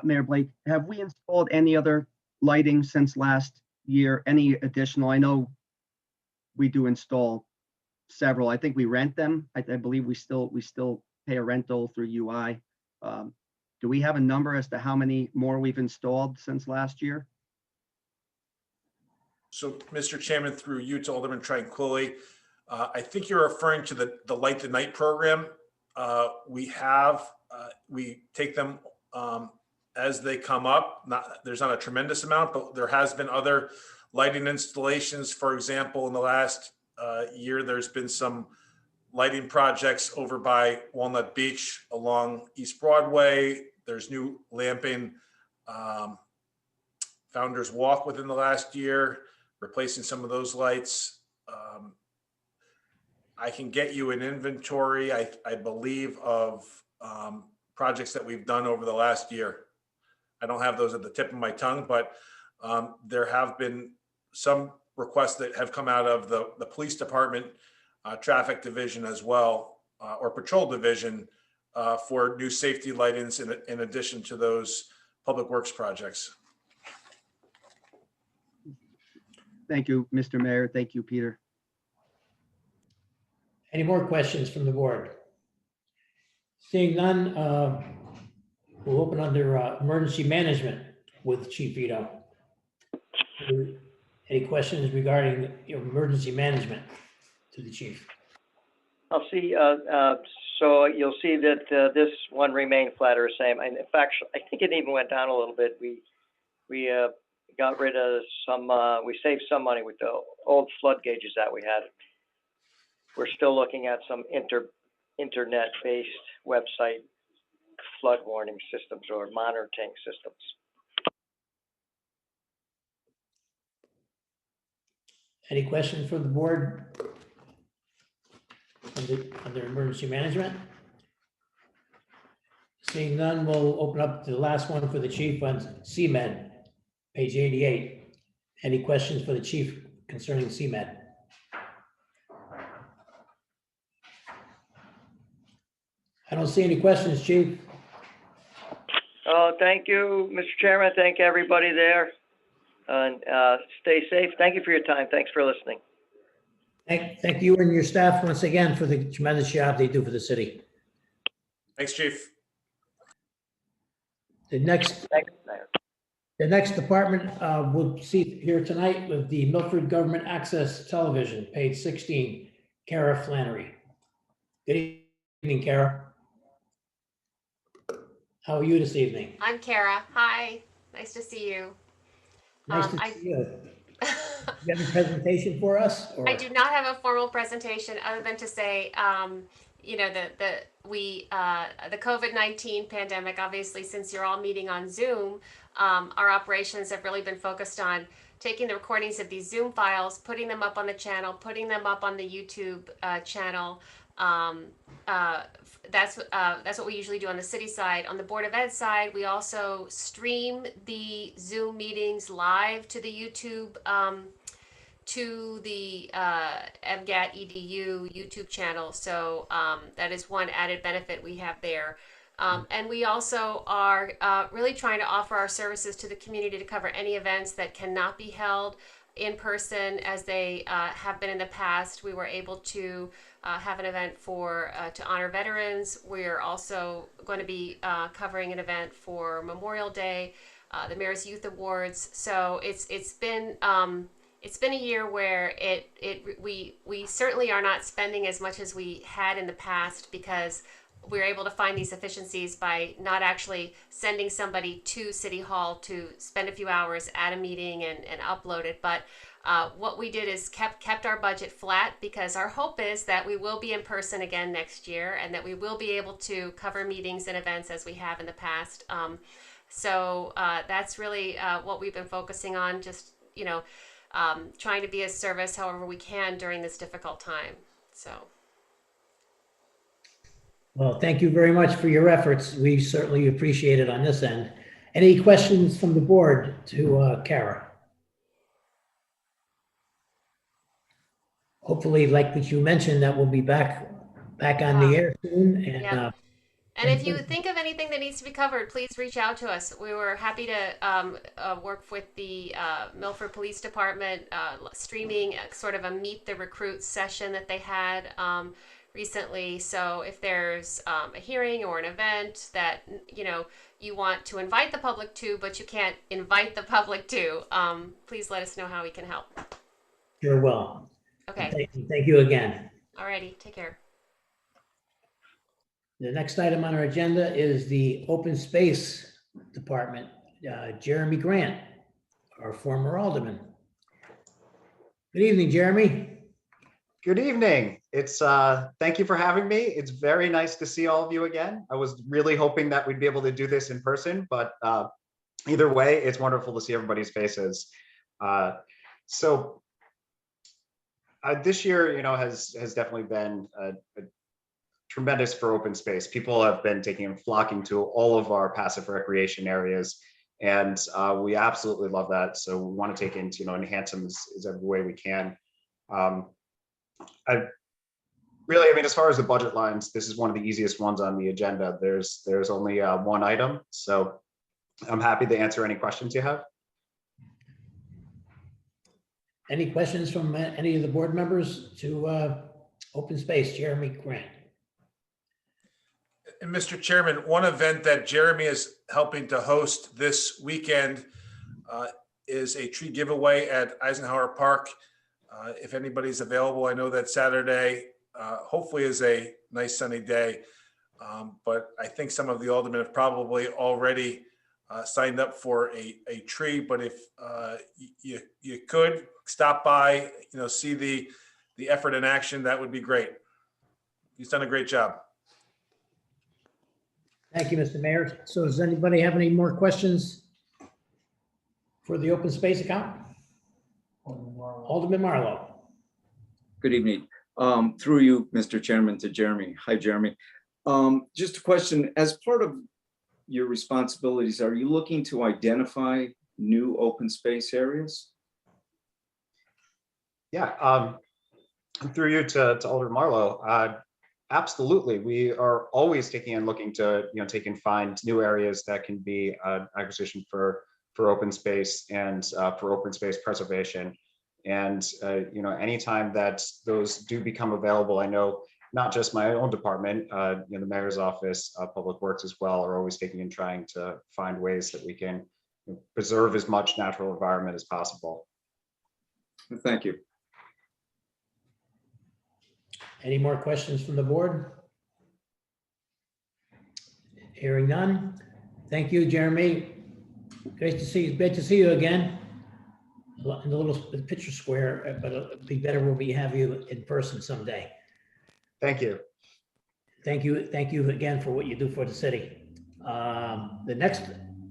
Mayor Blake, have we installed any other lighting since last year? Any additional? I know we do install several. I think we rent them. I believe we still pay a rental through UI. Do we have a number as to how many more we've installed since last year? So, Mr. Chairman, through you to Alderman Tranquilli, I think you're referring to the Light the Night program. We take them as they come up. There's not a tremendous amount, but there has been other lighting installations. For example, in the last year, there's been some lighting projects over by Walnut Beach along East Broadway. There's new lamping, Founders Walk within the last year, replacing some of those lights. I can get you an inventory, I believe, of projects that we've done over the last year. I don't have those at the tip of my tongue, but there have been some requests that have come out of the police department, traffic division as well, or patrol division for new safety lightings in addition to those public works projects. Thank you, Mr. Mayor. Thank you, Peter. Any more questions from the board? Seeing none, we'll open under emergency management with Chief Ito. Any questions regarding your emergency management to the chief? I'll see. So you'll see that this one remained flat or the same. And in fact, I think it even went down a little bit. We got rid of some. We saved some money with the old flood gauges that we had. We're still looking at some internet-based website flood warning systems or monitoring systems. Any questions from the board under emergency management? Seeing none, we'll open up the last one for the chief on CMed, page 88. Any questions for the chief concerning CMed? I don't see any questions, Chief. Thank you, Mr. Chairman. Thank everybody there. And stay safe. Thank you for your time. Thanks for listening. Thank you and your staff once again for the tremendous job they do for the city. Thanks, Chief. The next department we'll see here tonight with the Milford Government Access Television, page 16, Kara Flannery. Good evening, Kara. How are you this evening? I'm Kara. Hi. Nice to see you. Nice to see you. Do you have a presentation for us? Or? I do not have a formal presentation other than to say, you know, the COVID-19 pandemic, obviously, since you're all meeting on Zoom, our operations have really been focused on taking the recordings of these Zoom files, putting them up on the channel, putting them up on the YouTube channel. That's what we usually do on the city side. On the Board of Ed side, we also stream the Zoom meetings live to the YouTube to the MGAT EDU YouTube channel. So that is one added benefit we have there. And we also are really trying to offer our services to the community to cover any events that cannot be held in person as they have been in the past. We were able to have an event for to honor veterans. We're also going to be covering an event for Memorial Day, the Mayor's Youth Awards. So it's been a year where we certainly are not spending as much as we had in the past because we're able to find these efficiencies by not actually sending somebody to City Hall to spend a few hours at a meeting and upload it. But what we did is kept our budget flat because our hope is that we will be in person again next year and that we will be able to cover meetings and events as we have in the past. So that's really what we've been focusing on, just, trying to be a service however we can during this difficult time. So. Well, thank you very much for your efforts. We certainly appreciate it on this end. Any questions from the board to Kara? Hopefully, like what you mentioned, that we'll be back on the air soon. And, yeah. And if you think of anything that needs to be covered, please reach out to us. We were happy to work with the Milford Police Department, streaming sort of a Meet the Recruits session that they had recently. So if there's a hearing or an event that you want to invite the public to, but you can't invite the public to, please let us know how we can help. Sure will. Okay. Thank you again. Alrighty, take care. The next item on our agenda is the Open Space Department. Jeremy Grant, our former alderman. Good evening, Jeremy. Good evening. It's thank you for having me. It's very nice to see all of you again. I was really hoping that we'd be able to do this in person, but either way, it's wonderful to see everybody's faces. So this year, has definitely been tremendous for open space. People have been taking and flocking to all of our passive recreation areas, and we absolutely love that. So we want to take into enhance them as every way we can. As far as the budget lines, this is one of the easiest ones on the agenda. There's only one item, so I'm happy to answer any questions you have. Any questions from any of the board members to Open Space, Jeremy Grant? And Mr. Chairman, one event that Jeremy is helping to host this weekend is a tree giveaway at Eisenhower Park. If anybody's available, I know that Saturday hopefully is a nice sunny day, but I think some of the aldermen have probably already signed up for a tree. But if you could stop by, see the effort in action, that would be great. He's done a great job. Thank you, Mr. Mayor. So does anybody have any more questions for the open space account? Alderman Marlowe. Good evening. Through you, Mr. Chairman, to Jeremy. Hi, Jeremy. Just a question, as part of your responsibilities, are you looking to identify new open space areas? Yeah, through you to Alderman Marlowe. Absolutely. We are always taking and looking to, take and find new areas that can be acquisition for open space and for open space preservation. And, anytime that those do become available, I know not just my own department, the mayor's office, public works as well, are always taking and trying to find ways that we can preserve as much natural environment as possible. Thank you. Any more questions from the board? Hearing none. Thank you, Jeremy. Great to see you. Great to see you again in the little picture square, but it'll be better when we have you in person someday. Thank you. Thank you. Thank you again for what you do for the city. The next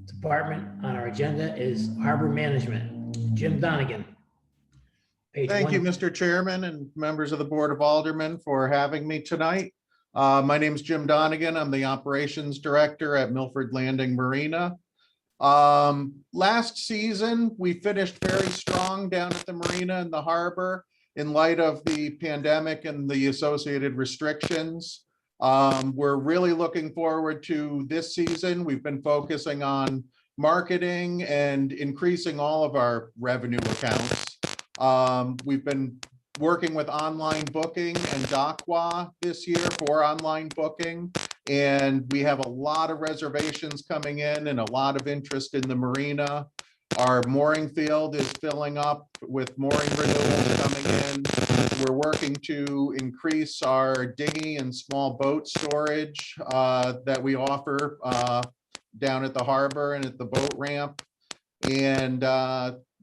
department on our agenda is Harbor Management. Jim Donegan. Thank you, Mr. Chairman and members of the Board of Aldermen for having me tonight. My name is Jim Donegan. I'm the Operations Director at Milford Landing Marina. Last season, we finished very strong down at the Marina and the harbor in light of the pandemic and the associated restrictions. We're really looking forward to this season. We've been focusing on marketing and increasing all of our revenue accounts. We've been working with online booking and Docwa this year for online booking. And we have a lot of reservations coming in and a lot of interest in the marina. Our mooring field is filling up with mooring renewals coming in. We're working to increase our dinghy and small boat storage that we offer down at the harbor and at the boat ramp. And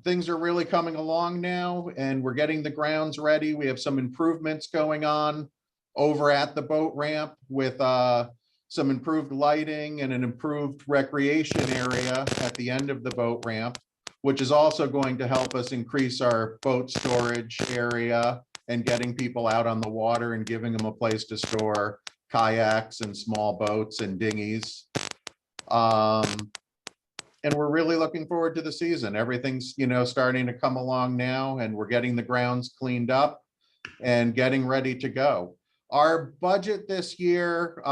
things are really coming along now, and we're getting the grounds ready. We have some improvements going on over at the boat ramp with some improved lighting and an improved recreation area at the end of the boat ramp, which is also going to help us increase our boat storage area and getting people out on the water and giving them a place to store kayaks and small boats and dinghies. And we're really looking forward to the season. Everything's, starting to come along now, and we're getting the grounds cleaned up and getting ready to go. Our budget this year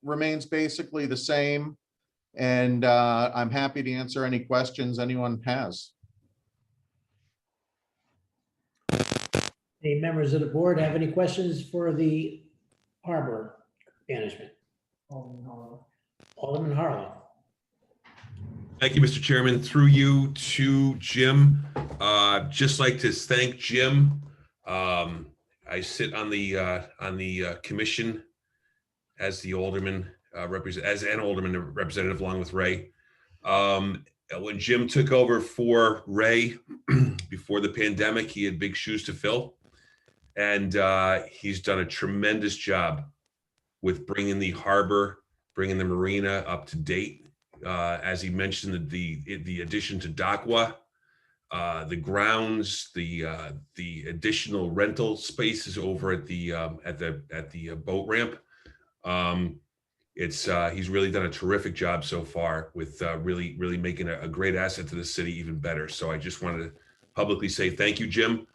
remains basically the same, and I'm happy to answer any questions anyone has. Any members of the board have any questions for the harbor management? Alderman Harlow. Thank you, Mr. Chairman. Through you to Jim. Just like to thank Jim. I sit on the commission as the alderman as an alderman representative along with Ray. When Jim took over for Ray before the pandemic, he had big shoes to fill, and he's done a tremendous job with bringing the harbor, bringing the marina up to date. As he mentioned, the addition to Docwa, the grounds, the additional rental spaces over at the boat ramp. He's really done a terrific job so far with really making a great asset to the city even better. So I just wanted to publicly say thank you, Jim.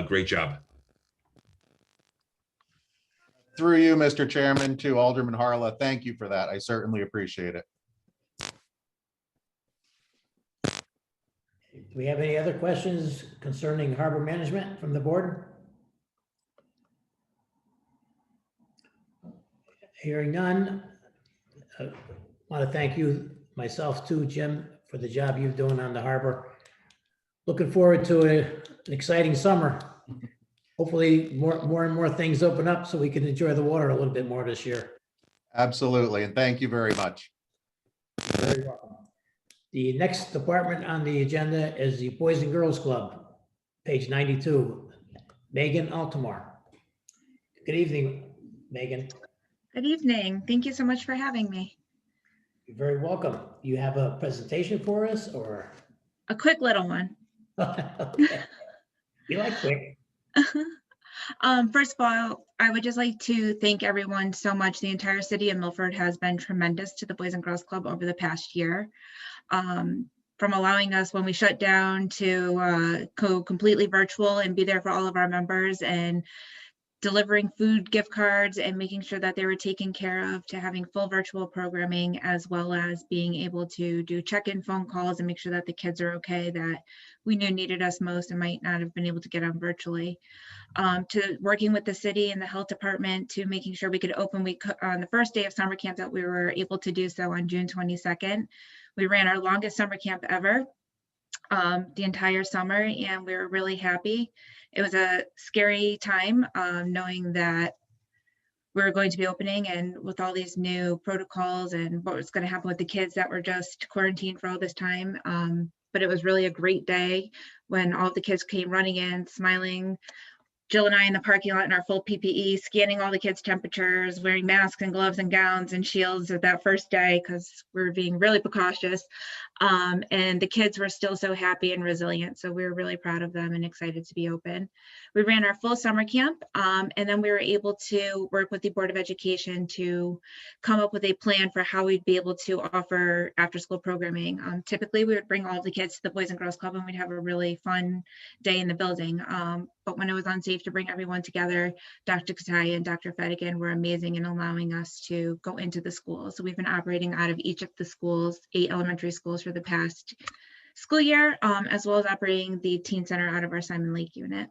Great job. Through you, Mr. Chairman, to Alderman Harla, thank you for that. I certainly appreciate it. Do we have any other questions concerning harbor management from the board? Hearing none, I want to thank you myself too, Jim, for the job you're doing on the harbor. Looking forward to an exciting summer. Hopefully more and more things open up so we can enjoy the water a little bit more this year. Absolutely, and thank you very much. Very welcome. The next department on the agenda is the Boys and Girls Club, page 92, Megan Altamar. Good evening, Megan. Good evening. Thank you so much for having me. You're very welcome. You have a presentation for us or? A quick little one. Okay. You like quick. First of all, I would just like to thank everyone so much. The entire city of Milford has been tremendous to the Boys and Girls Club over the past year. From allowing us when we shut down to go completely virtual and be there for all of our members, and delivering food gift cards and making sure that they were taken care of, to having full virtual programming, as well as being able to do check-in phone calls and make sure that the kids are okay that we knew needed us most and might not have been able to get on virtually, to working with the city and the health department to making sure we could open on the first day of summer camp, that we were able to do so on June 22nd. We ran our longest summer camp ever, the entire summer, and we were really happy. It was a scary time knowing that we were going to be opening, and with all these new protocols and what was going to happen with the kids that were just quarantined for all this time. But it was really a great day when all the kids came running in, smiling. Jill and I in the parking lot in our full PPE, scanning all the kids' temperatures, wearing masks and gloves and gowns and shields at that first day because we were being really precautious. And the kids were still so happy and resilient. So we were really proud of them and excited to be open. We ran our full summer camp, and then we were able to work with the Board of Education to come up with a plan for how we'd be able to offer after-school programming. Typically, we would bring all the kids to the Boys and Girls Club and we'd have a really fun day in the building. But when it was unsafe to bring everyone together, Dr. Kataya and Dr. Fedigan were amazing in allowing us to go into the schools. So we've been operating out of each of the schools, 8 elementary schools for the past school year, as well as operating the teen center out of our Simon Lake unit.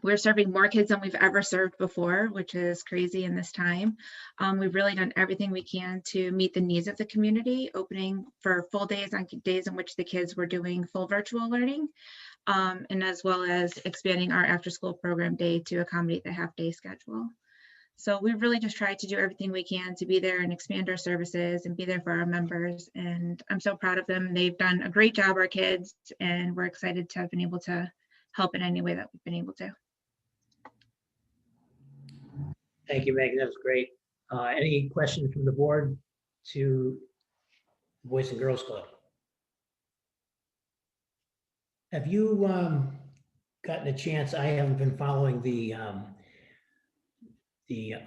We're serving more kids than we've ever served before, which is crazy in this time. We've really done everything we can to meet the needs of the community, opening for full days on days in which the kids were doing full virtual learning, and as well as expanding our after school program day to accommodate the half-day schedule. So we've really just tried to do everything we can to be there and expand our services and be there for our members. And I'm so proud of them. They've done a great job, our kids, and we're excited to have been able to help in any way that we've been able to. Thank you, Megan. That was great. Any questions from the board to Boys and Girls Club? Have you gotten a chance? I haven't been following the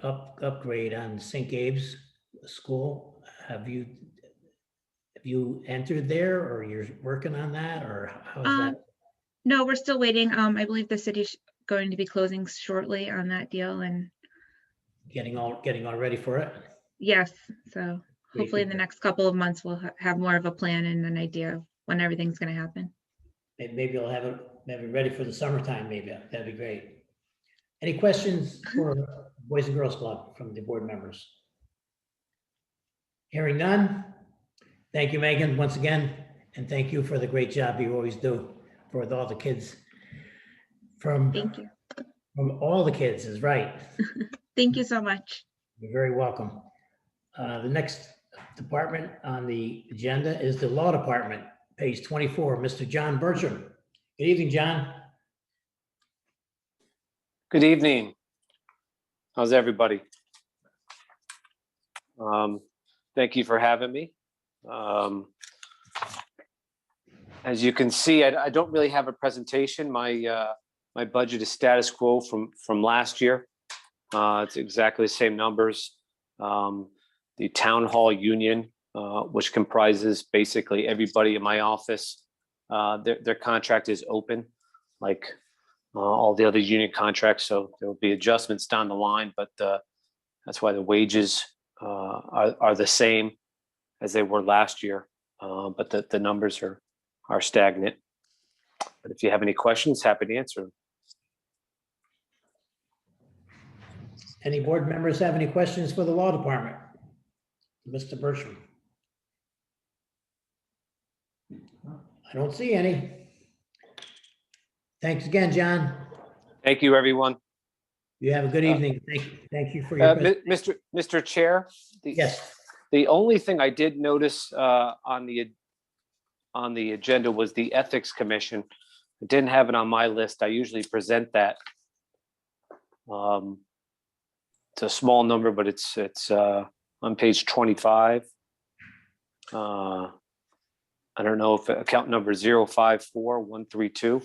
upgrade on St. Gabe's school. Have you entered there, or you're working on that, or how is that? No, we're still waiting. I believe the city's going to be closing shortly on that deal and Getting all ready for it? yes. So hopefully in the next couple of months, we'll have more of a plan and an idea of when everything's going to happen. Maybe I'll have it ready for the summertime, maybe. That'd be great. Any questions for Boys and Girls Club from the board members? Hearing none. Thank you, Megan, once again, and thank you for the great job you always do for all the kids. Thank you. From all the kids is right. Thank you so much. You're very welcome. The next department on the agenda is the Law Department, page 24, Mr. John Bertram. Good evening, John. Good evening. How's everybody? Thank you for having me. As you can see, I don't really have a presentation. My budget is status quo from last year. It's exactly the same numbers. The town hall union, which comprises basically everybody in my office, their contract is open, like all the other union contracts. So there will be adjustments down the line, but that's why the wages are the same as they were last year. But the numbers are stagnant. But if you have any questions, happy to answer them. Any board members have any questions for the Law Department? Mr. Bertram? I don't see any. Thanks again, John. Thank you, everyone. You have a good evening. Thank you for your Mr. Chair. Yes. The only thing I did notice on the agenda was the Ethics Commission. I didn't have it on my list. I usually present that. It's a small number, but it's on page 25. I don't know if account number 054132.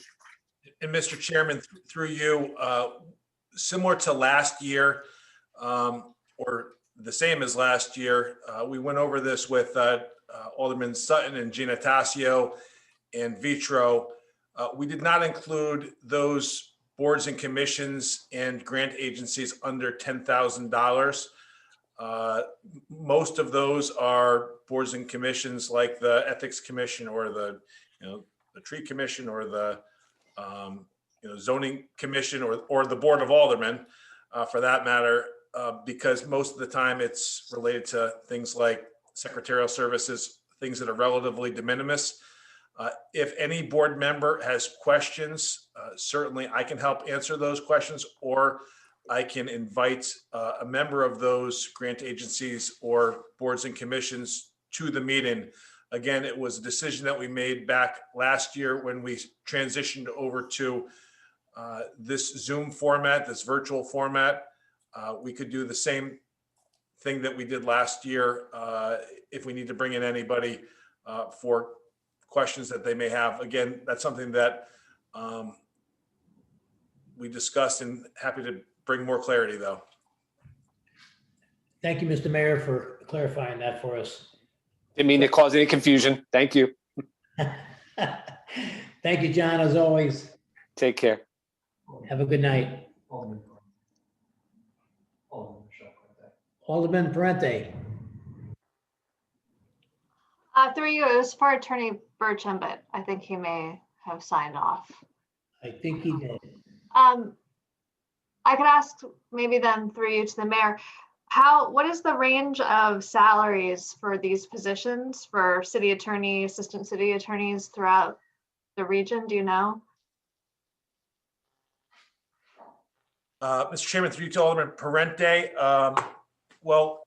And Mr. Chairman, through you, similar to last year, or the same as last year, we went over this with Alderman Sutton and Gina Tassio and Vitro. We did not include those boards and commissions and grant agencies under $10,000. Most of those are boards and commissions like the Ethics Commission or the Tree Commission or the Zoning Commission or the Board of Aldermen, for that matter, because most of the time it's related to things like secretarial services, things that are relatively de minimis. If any board member has questions, certainly I can help answer those questions, or I can invite a member of those grant agencies or boards and commissions to the meeting. Again, it was a decision that we made back last year when we transitioned over to this Zoom format, this virtual format. We could do the same thing that we did last year if we need to bring in anybody for questions that they may have. Again, that's something that we discussed, and happy to bring more clarity though. Thank you, Mr. Mayor, for clarifying that for us. Didn't mean to cause any confusion. Thank you. Thank you, John, as always. Take care. Have a good night. Alderman Parente. Through you, it was for Attorney Burcham, but I think he may have signed off. I think he did. I could ask maybe then through you to the mayor, what is the range of salaries for these positions for city attorney, assistant city attorneys throughout the region? Do you know? Mr. Chairman, through you to Alderman Parente. Well,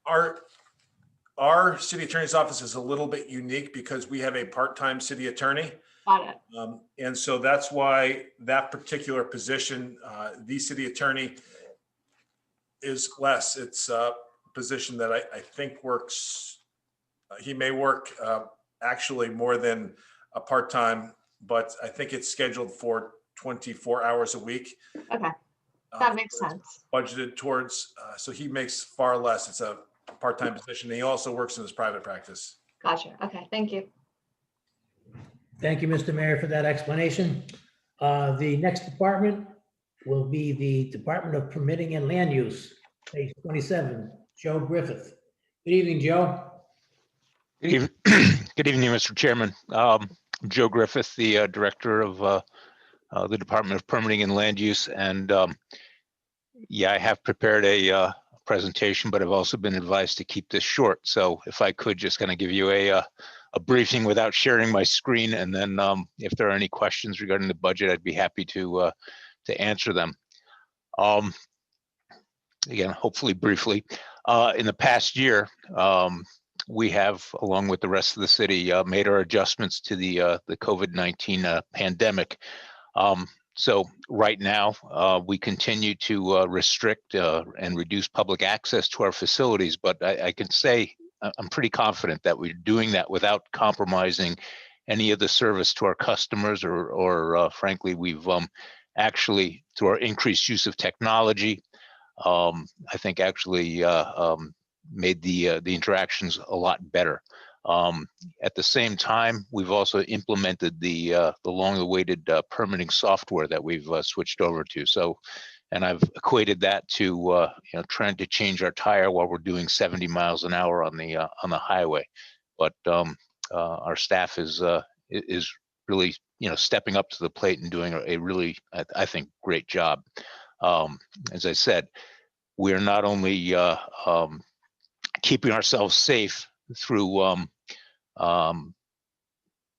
our city attorney's office is a little bit unique because we have a part-time city attorney. Got it. And so that's why that particular position, the city attorney, is less. It's a position that I think works, he may work actually more than a part-time, but I think it's scheduled for 24 hours a week. Okay, that makes sense. Budgeted towards, so he makes far less. It's a part-time position. He also works in his private practice. Gotcha. Okay, thank you. Thank you, Mr. Mayor, for that explanation. The next department will be the Department of Permitting and Land Use, page 27, Joe Griffith. Good evening, Joe. Good evening, good evening, Mr. Chairman. I'm Joe Griffith, the Director of the Department of Permitting and Land Use. And yeah, I have prepared a presentation, but I've also been advised to keep this short. So if I could just kind of give you a briefing without sharing my screen, and then if there are any questions regarding the budget, I'd be happy to answer them. Again, hopefully briefly. In the past year, we have, along with the rest of the city, made our adjustments to the COVID-19 pandemic. So right now, we continue to restrict and reduce public access to our facilities, but I can say I'm pretty confident that we're doing that without compromising any of the service to our customers, or frankly, we've actually, through our increased use of technology, I think actually made the interactions a lot better. At the same time, we've also implemented the long-awaited permitting software that we've switched over to. So, and I've equated that to you know, trying to change our tire while we're doing 70 miles an hour on the highway. But our staff is really, you know, stepping up to the plate and doing a really, I think, great job. As I said, we're not only keeping ourselves safe through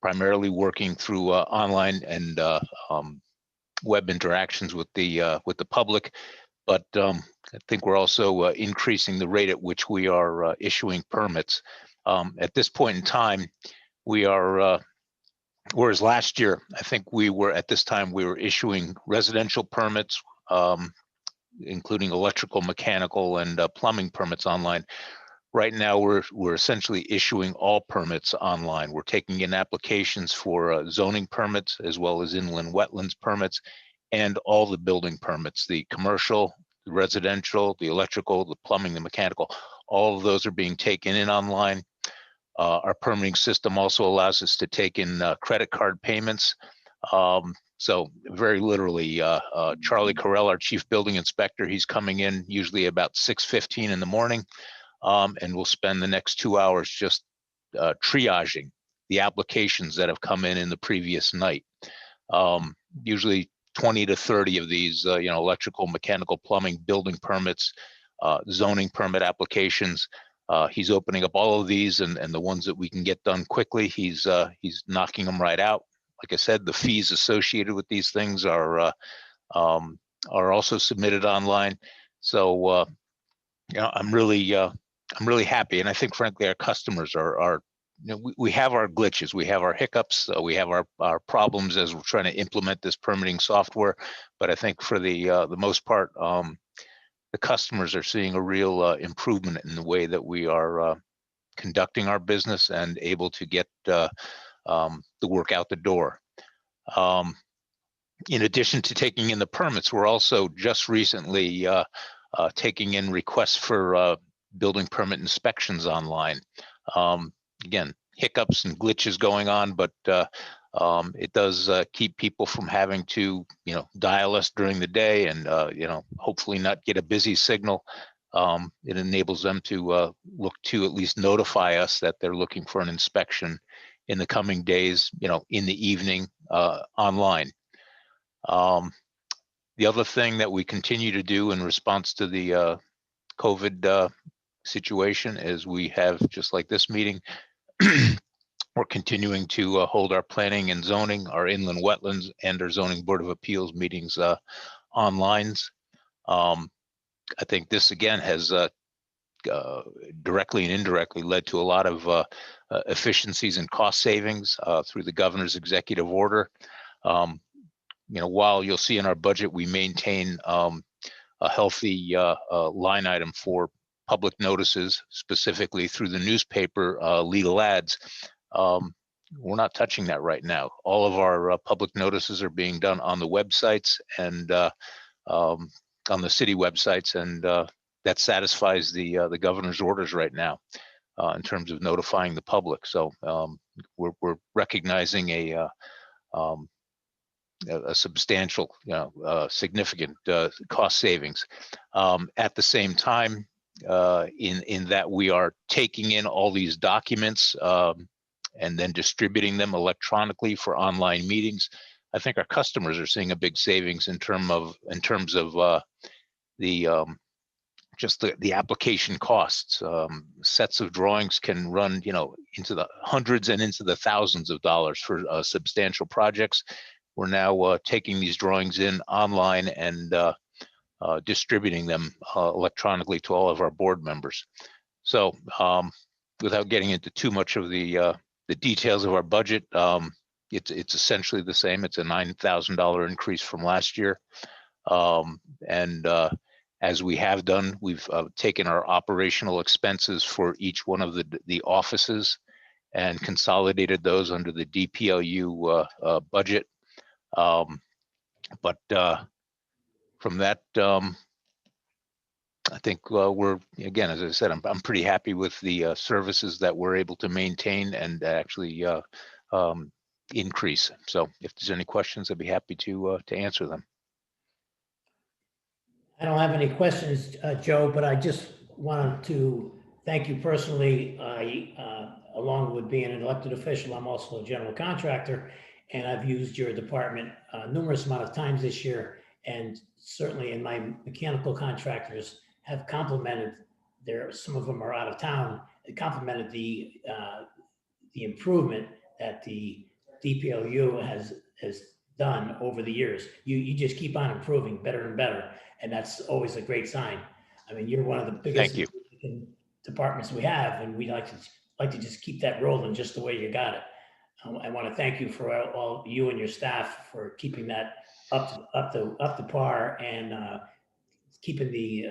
primarily working through online and web interactions with the public, but I think we're also increasing the rate at which we are issuing permits. At this point in time, we are, whereas last year, I think we were, at this time, we were issuing residential permits, including electrical, mechanical, and plumbing permits online. Right now, we're essentially issuing all permits online. We're taking in applications for zoning permits, as well as inland wetlands permits, and all the building permits, the commercial, the residential, the electrical, the plumbing, the mechanical. All of those are being taken in online. Our permitting system also allows us to take in credit card payments. So very literally, Charlie Carell, our chief building inspector, he's coming in usually about 6:15 in the morning. And we'll spend the next 2 hours just triaging the applications that have come in the previous night. Usually 20 to 30 of these, you know, electrical, mechanical, plumbing, building permits, zoning permit applications. He's opening up all of these, and the ones that we can get done quickly, he's knocking them right out. Like I said, the fees associated with these things are also submitted online. So you know, I'm really happy, and I think frankly our customers are you know, we have our glitches, we have our hiccups, we have our problems as we're trying to implement this permitting software, but I think for the most part, the customers are seeing a real improvement in the way that we are conducting our business and able to get the work out the door. In addition to taking in the permits, we're also just recently taking in requests for building permit inspections online. Again, hiccups and glitches going on, but it does keep people from having to, dial us during the day and, hopefully not get a busy signal. It enables them to look to at least notify us that they're looking for an inspection in the coming days, in the evening, online. The other thing that we continue to do in response to the COVID situation is we have, just like this meeting, we're continuing to hold our planning and zoning, our inland wetlands, and our zoning board of appeals meetings online. I think this again has directly and indirectly led to a lot of efficiencies and cost savings through the governor's executive order. While you'll see in our budget, we maintain a healthy line item for public notices, specifically through the newspaper legal ads. We're not touching that right now. All of our public notices are being done on the websites and on the city websites, and that satisfies the governor's orders right now in terms of notifying the public. So we're recognizing a substantial, significant cost savings. At the same time, in that we are taking in all these documents and then distributing them electronically for online meetings. I think our customers are seeing a big savings in terms of just the application costs. Sets of drawings can run, into the hundreds and into the thousands of dollars for substantial projects. We're now taking these drawings in online and distributing them electronically to all of our board members. So without getting into too much of the details of our budget, it's essentially the same. It's a $9,000 increase from last year. And as we have done, we've taken our operational expenses for each one of the offices and consolidated those under the DPLU budget. But from that, I think we're, again, as I said, I'm pretty happy with the services that we're able to maintain and actually increase. So if there's any questions, I'd be happy to answer them. I don't have any questions, Joe, but I just wanted to thank you personally. Along with being an elected official, I'm also a general contractor, and I've used your department numerous amount of times this year. And certainly in my mechanical contractors have complimented some of them are out of town, complimented the improvement that the DPLU has done over the years. You just keep on improving better and better. And that's always a great sign. I mean, you're one of the biggest departments we have, and we like to just keep that rolling just the way you got it. I want to thank you for all you and your staff for keeping that up to par and keeping the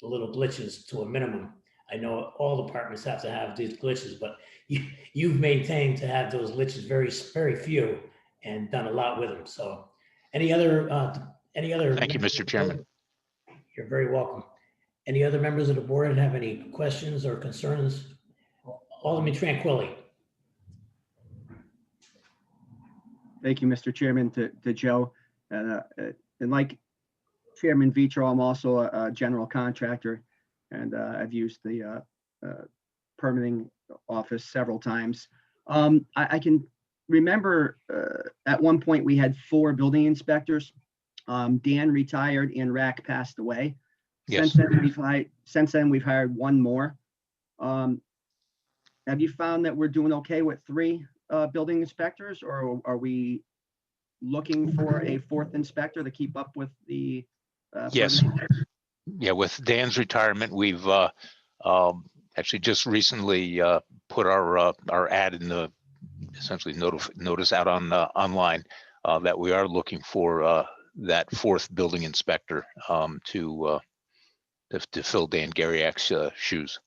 little glitches to a minimum. I know all departments have to have these glitches, but you've maintained to have those glitches very, very few and done a lot with them. So any other? Thank you, Mr. Chairman. You're very welcome. Any other members of the board have any questions or concerns? Alderman Tranquilli. Thank you, Mr. Chairman, to Joe. And like Chairman Vitro, I'm also a general contractor, and I've used the permitting office several times. I can remember at one point we had 4 building inspectors. Dan retired and Rack passed away. Yes. Since then we've hired 1 more. Have you found that we're doing okay with 3 building inspectors, or are we looking for a 4th inspector to keep up with the? Yes. Yeah, with Dan's retirement, we've actually just recently put our ad in the essentially notice out on online that we are looking for that 4th building inspector to fill Dan Garriak's shoes.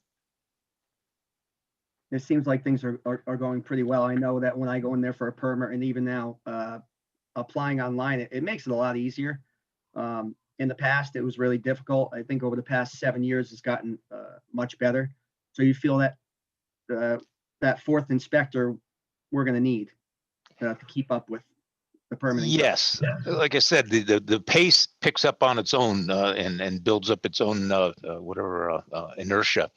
it seems like things are going pretty well. I know that when I go in there for a permit and even now applying online, it makes it a lot easier. In the past, it was really difficult. I think over the past 7 years, it's gotten much better. So you feel that that fourth inspector we're going to need to keep up with the permitting. Yes, like I said, the pace picks up on its own and builds up its own inertia.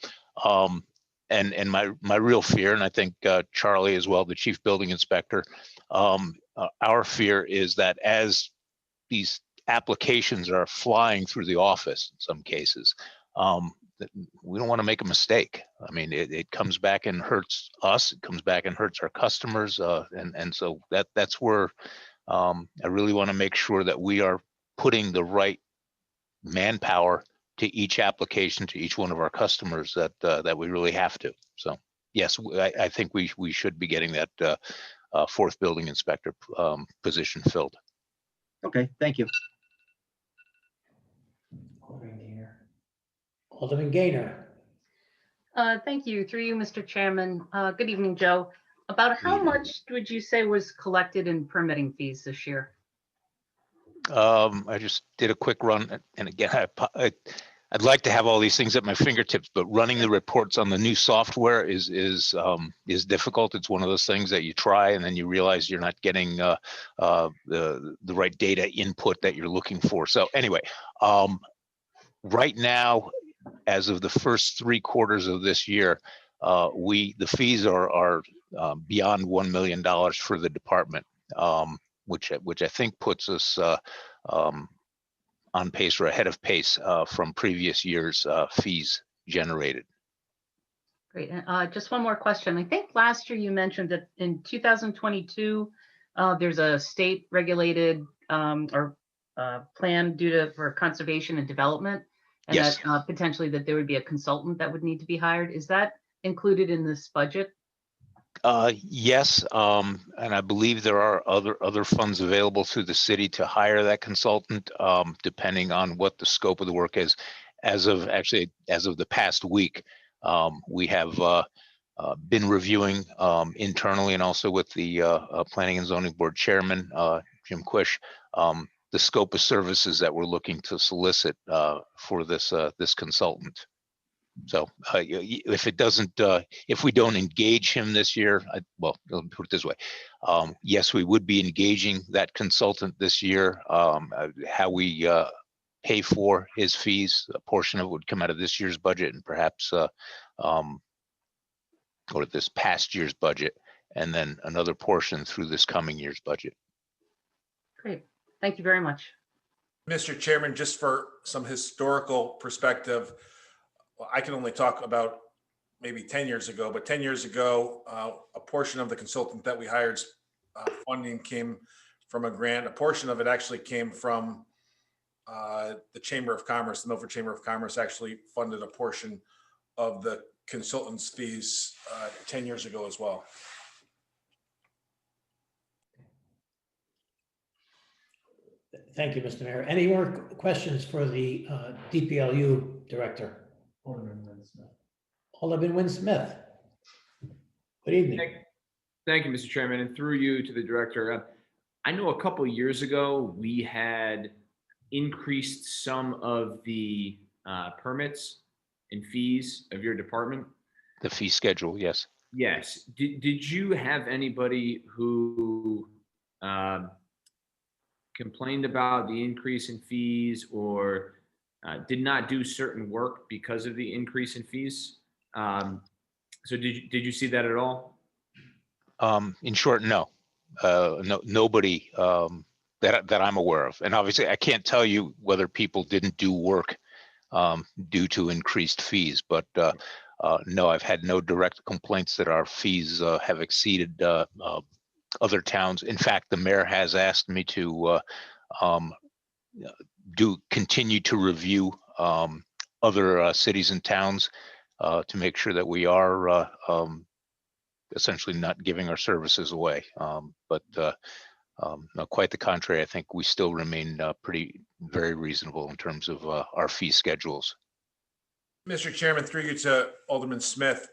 And my real fear, and I think Charlie as well, the chief building inspector, our fear is that as these applications are flying through the office in some cases, we don't want to make a mistake. I mean, it comes back and hurts us. It comes back and hurts our customers. And so that's where I really want to make sure that we are putting the right manpower to each application, to each one of our customers that we really have to. So yes, I think we should be getting that fourth building inspector position filled. Okay, thank you. Alderman Gaynor. Thank you. Through you, Mr. Chairman. Good evening, Joe. About how much would you say was collected in permitting fees this year? I just did a quick run, and again, I'd like to have all these things at my fingertips, but running the reports on the new software is difficult. It's one of those things that you try and then you realize you're not getting the right data input that you're looking for. So anyway, right now, as of the first 3 quarters of this year, the fees are beyond $1 million for the department, which I think puts us on pace or ahead of pace from previous years' fees generated. Great. Just one more question. I think last year you mentioned that in 2022, there's a state regulated or plan for conservation and development, and yes, that potentially that there would be a consultant that would need to be hired. Is that included in this budget? Yes, and I believe there are other funds available through the city to hire that consultant, depending on what the scope of the work is. As of the past week, we have been reviewing internally and also with the Planning and Zoning Board Chairman, Jim Quish, the scope of services that we're looking to solicit for this consultant. So if we don't engage him this year, well, let me put it this way. Yes, we would be engaging that consultant this year. How we pay for his fees, a portion of it would come out of this year's budget and perhaps or this past year's budget, and then another portion through this coming year's budget. Great. Thank you very much. Mr. Chairman, just for some historical perspective, well, I can only talk about maybe 10 years ago, but 10 years ago, a portion of the consultant that we hired funding came from a grant. A portion of it actually came from the Chamber of Commerce. The Milford Chamber of Commerce actually funded a portion of the consultant's fees 10 years ago as well. Thank you, Mr. Mayor. Any more questions for the DPLU director? Alderman Wynn Smith. Good evening. Thank you, Mr. Chairman, and through you to the director. I know a couple of years ago we had increased some of the permits and fees of your department. The fee schedule, yes. Yes. Did you have anybody who complained about the increase in fees or did not do certain work because of the increase in fees? So did you see that at all? In short, no. Nobody that I'm aware of. And obviously I can't tell you whether people didn't do work due to increased fees, but no, I've had no direct complaints that our fees have exceeded other towns. In fact, the mayor has asked me to continue to review other cities and towns to make sure that we are essentially not giving our services away. But no, quite the contrary. I think we still remain very reasonable in terms of our fee schedules. Mr. Chairman, through you to Alderman Smith,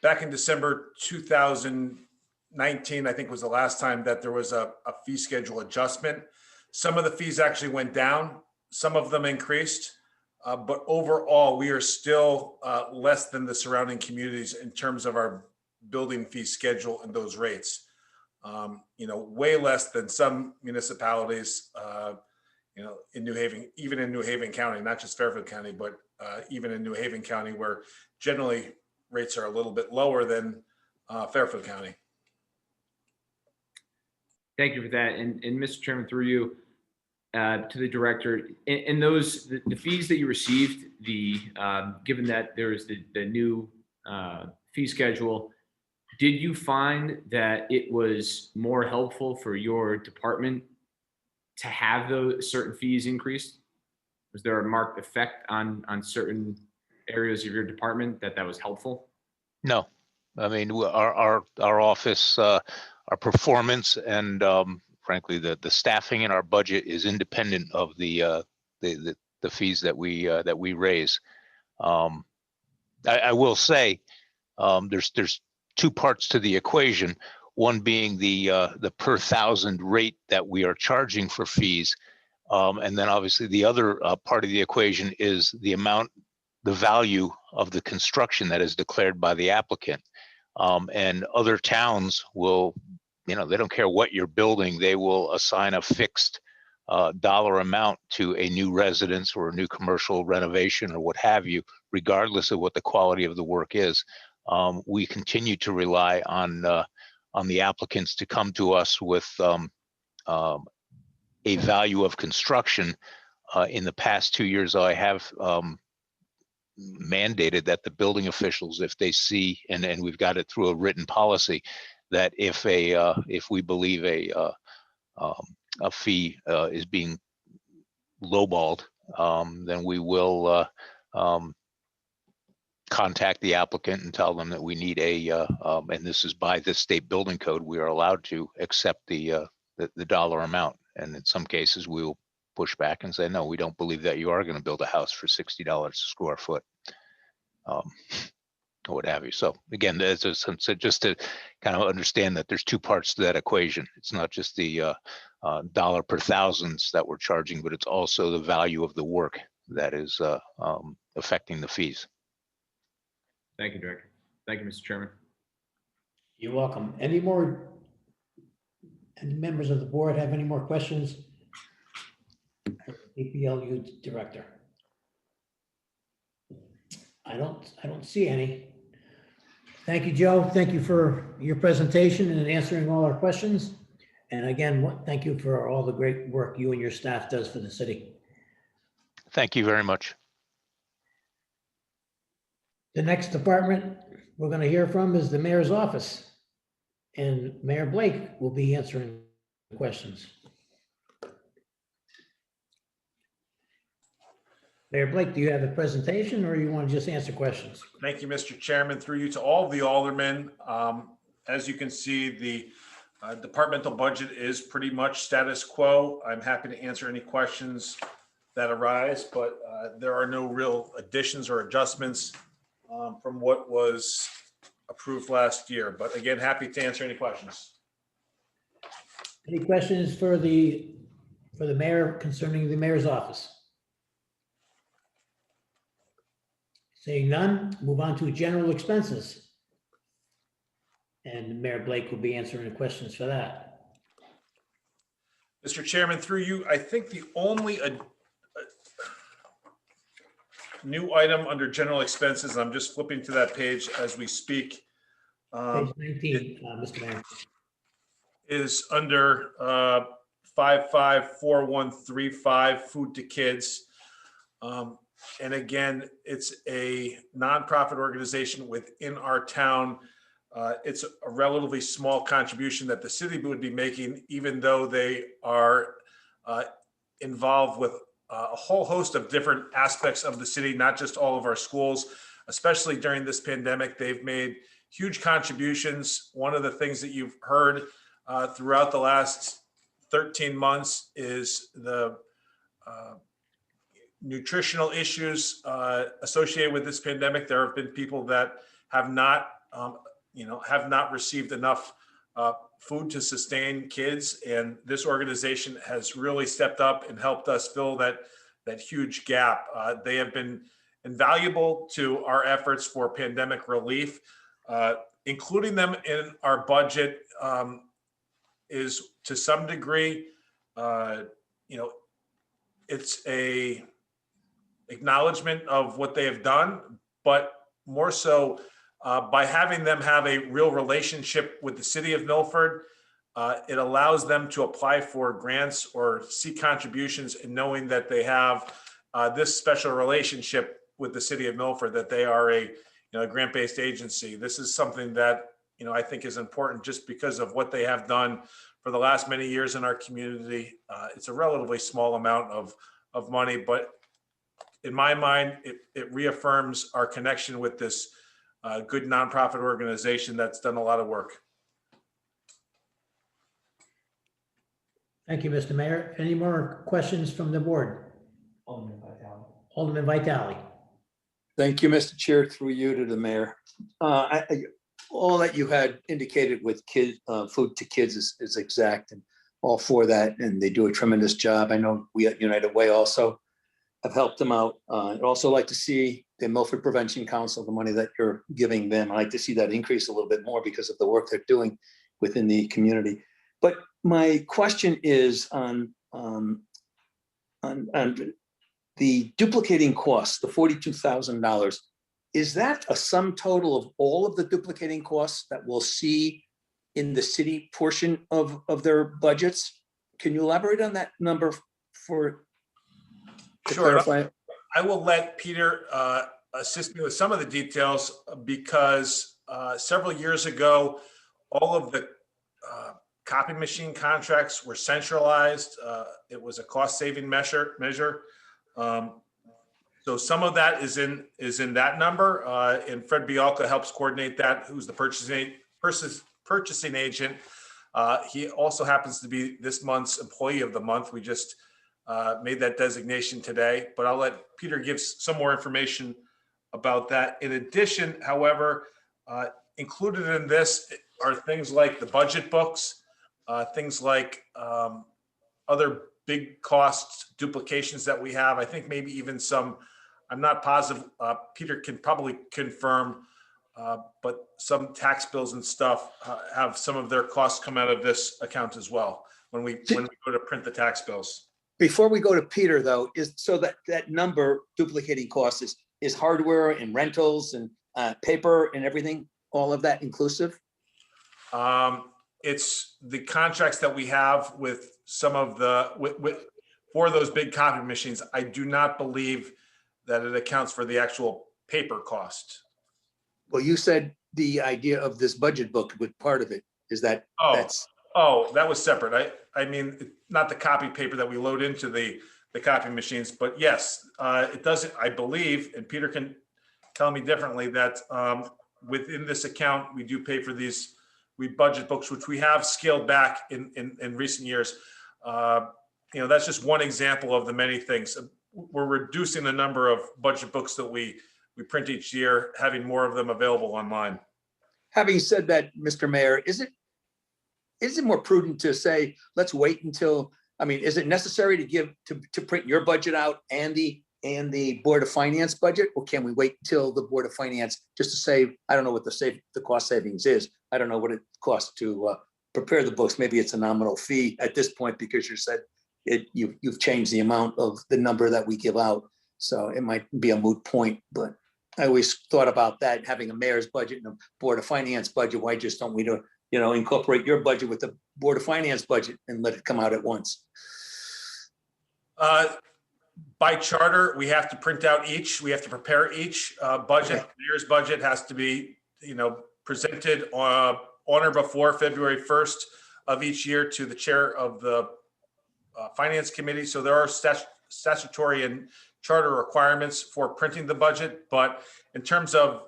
back in December 2019, I think was the last time that there was a fee schedule adjustment. Some of the fees actually went down, some of them increased, but overall, we are still less than the surrounding communities in terms of our building fee schedule and those rates. Way less than some municipalities, in New Haven, even in New Haven County, not just Fairfield County, but even in New Haven County, where generally rates are a little bit lower than Fairfield County. Thank you for that. And Mr. Chairman, through you to the director, and those the fees that you received, given that there is the new fee schedule, did you find that it was more helpful for your department to have those certain fees increased? Was there a marked effect on certain areas of your department that was helpful? No, I mean, our office, our performance, and frankly, the staffing in our budget is independent of the fees that we raise. I will say there's two parts to the equation. One being the per thousand rate that we are charging for fees, and then obviously the other part of the equation is the value of the construction that is declared by the applicant. And other towns will, they don't care what you're building, they will assign a fixed dollar amount to a new residence or a new commercial renovation or what have you, regardless of what the quality of the work is. We continue to rely on the applicants to come to us with a value of construction. In the past 2 years, I have mandated that the building officials, if they see, and we've got it through a written policy, that if we believe a fee is being lowballed, then we will contact the applicant and tell them that we need and this is by the state building code, we are allowed to accept the dollar amount. And in some cases, we will push back and say, no, we don't believe that you are going to build a house for $60 a square foot, or what have you. So again, there's just to kind of understand that there's two parts to that equation. It's not just the dollar per thousands that we're charging, but it's also the value of the work that is affecting the fees. Thank you, Director. Thank you, Mr. Chairman. You're welcome. Any members of the board have any more questions? APLU Director. I don't see any. Thank you, Joe. Thank you for your presentation and answering all our questions. And again, thank you for all the great work you and your staff does for the city. Thank you very much. The next department we're going to hear from is the mayor's office. And Mayor Blake will be answering questions. Mayor Blake, do you have a presentation or you want to just answer questions? Thank you, Mr. Chairman. Through you to all of the aldermen. As you can see, the departmental budget is pretty much status quo. I'm happy to answer any questions that arise, but there are no real additions or adjustments from what was approved last year. But again, happy to answer any questions. Any questions for the mayor concerning the mayor's office? Seeing none, move on to general expenses. And Mayor Blake will be answering the questions for that. Mr. Chairman, through you, I think the only new item under general expenses, I'm just flipping to that page as we speak. Page 19, Mr. Mayor. Is under 554135, food to kids. And again, it's a nonprofit organization within our town. It's a relatively small contribution that the city would be making, even though they are involved with a whole host of different aspects of the city, not just all of our schools. Especially during this pandemic, they've made huge contributions. One of the things that you've heard throughout the last 13 months is the nutritional issues associated with this pandemic. There have been people that have not have not received enough food to sustain kids. And this organization has really stepped up and helped us fill that huge gap. They have been invaluable to our efforts for pandemic relief. Including them in our budget is to some degree, it's a acknowledgement of what they have done, but more so by having them have a real relationship with the city of Milford, it allows them to apply for grants or seek contributions, and knowing that they have this special relationship with the city of Milford, that they are a grant-based agency. This is something that I think is important just because of what they have done for the last many years in our community. It's a relatively small amount of money, but in my mind, it reaffirms our connection with this good nonprofit organization that's done a lot of work. Thank you, Mr. Mayor. Any more questions from the board? Alderman Vitale. Thank you, Mr. Chair, through you to the mayor. All that you had indicated with food to kids is exact, and all for that, and they do a tremendous job. I know we at United Way also have helped them out. I'd also like to see the Milford Prevention Council, the money that you're giving them, I'd like to see that increase a little bit more because of the work they're doing within the community. But my question is on the duplicating costs, the $42,000. Is that a sum total of all of the duplicating costs that we'll see in the city portion of their budgets? Can you elaborate on that number to clarify? I will let Peter assist me with some of the details, because several years ago, all of the copy machine contracts were centralized. It was a cost-saving measure. So some of that is in that number, and Fred Bialka helps coordinate that, who's the purchasing agent. He also happens to be this month's employee of the month. We just made that designation today, but I'll let Peter give some more information about that. In addition, however, included in this are things like the budget books, things like other big costs, duplications that we have. I think maybe even some, I'm not positive, Peter can probably confirm, but some tax bills and stuff have some of their costs come out of this account as well when we go to print the tax bills. Before we go to Peter, though, is so that number duplicating costs is hardware and rentals and paper and everything, all of that inclusive? It's the contracts that we have with some of for those big copy machines. I do not believe that it accounts for the actual paper cost. Well, you said the idea of this budget book with part of it is that that was separate. I mean, not the copy paper that we load into the copy machines, but yes, it doesn't, I believe, and Peter can tell me differently, that within this account, we do pay for these budget books, which we have scaled back in recent years. That's just one example of the many things. We're reducing the number of budget books that we print each year, having more of them available online. Having said that, Mr. Mayor, is it more prudent to say, let's wait until, is it necessary to print your budget out and the Board of Finance budget, or can we wait until the Board of Finance just to save? I don't know what the cost savings is. I don't know what it costs to prepare the books. Maybe it's a nominal fee at this point because you said you've changed the amount of the number that we give out. So it might be a moot point, but I always thought about that, having a mayor's budget and a Board of Finance budget. Why just don't we incorporate your budget with the Board of Finance budget and let it come out at once? By charter, we have to print out each. We have to prepare each budget. Okay. The mayor's budget has to be, presented on or before February 1st of each year to the chair of the Finance Committee. So there are statutory and charter requirements for printing the budget. But in terms of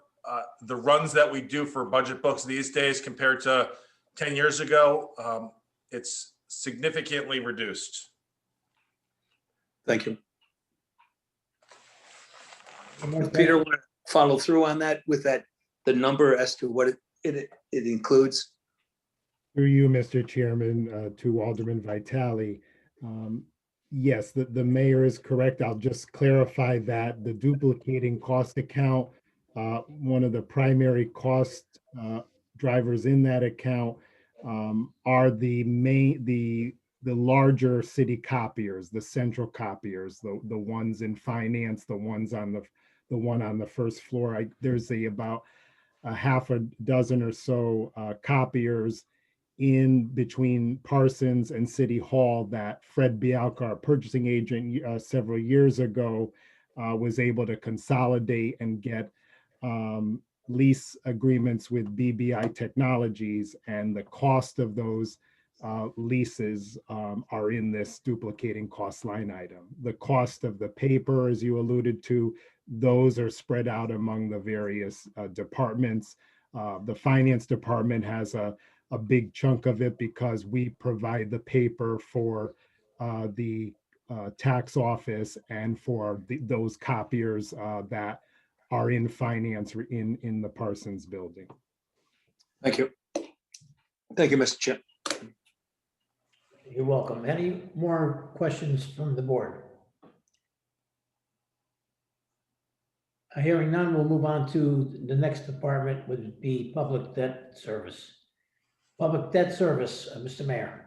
the runs that we do for budget books these days compared to 10 years ago, it's significantly reduced. Thank you. Peter, want to follow through on that with that the number as to what it includes? Through you, Mr. Chairman, to Alderman Vitale. Yes, the mayor is correct. I'll just clarify that the duplicating cost account, one of the primary cost drivers in that account are the larger city copiers, the central copiers, the ones in finance, the one on the first floor. There's about a half a dozen or so copiers in between Parsons and City Hall that Fred Bialka, our purchasing agent, several years ago, was able to consolidate and get lease agreements with BBI Technologies, and the cost of those leases are in this duplicating cost line item. The cost of the paper, as you alluded to, those are spread out among the various departments. The finance department has a big chunk of it because we provide the paper for the tax office and for those copiers that are in finance in the Parsons building. Thank you. Thank you, Mr. Chair. You're welcome. Any more questions from the board? Hearing none, we'll move on to the next department, would be Public Debt Service. Public Debt Service, Mr. Mayor.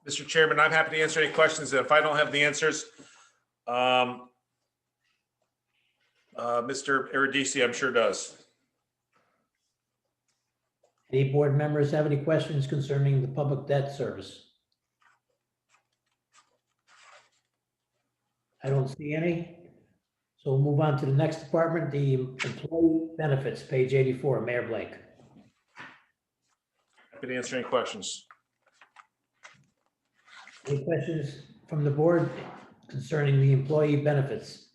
Mr. Chairman, I'm happy to answer any questions. If I don't have the answers, Mr. Eridisi, I'm sure does. Any board members have any questions concerning the Public Debt Service? I don't see any. So we'll move on to the next department, the Employee Benefits, page 84, Mayor Blake. Happy to answer any questions. Any questions from the board concerning the employee benefits?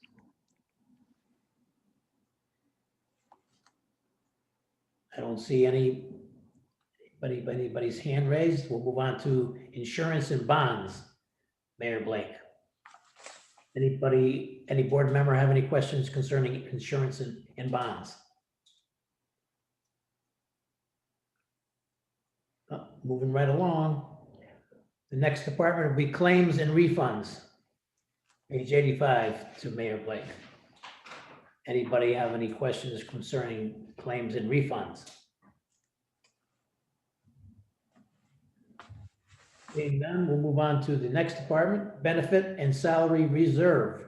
I don't see anybody's hand raised. We'll move on to insurance and bonds, Mayor Blake. Any board member have any questions concerning insurance and bonds? Moving right along. The next department will be claims and refunds. Page 85 to Mayor Blake. Anybody have any questions concerning claims and refunds? Being none, we'll move on to the next department, benefit and salary reserve.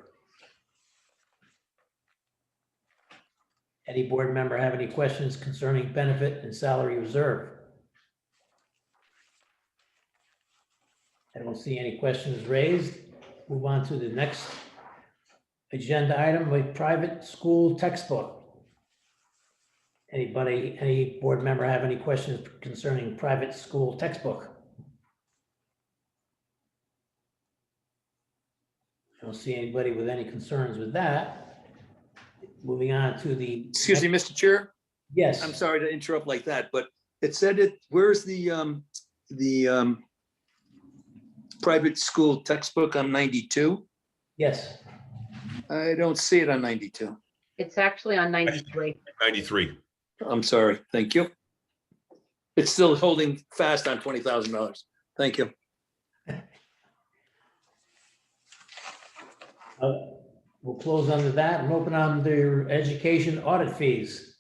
Any board member have any questions concerning benefit and salary reserve? I don't see any questions raised. Move on to the next agenda item, like private school textbook. Any board member have any questions concerning private school textbook? I don't see anybody with any concerns with that. Moving on to the. Excuse me, Mr. Chair? Yes. I'm sorry to interrupt like that, but it said where's the private school textbook on 92? Yes. I don't see it on 92. It's actually on 93. 93. I'm sorry. Thank you. It's still holding fast on $20,000. Thank you. We'll close under that and open on their education audit fees.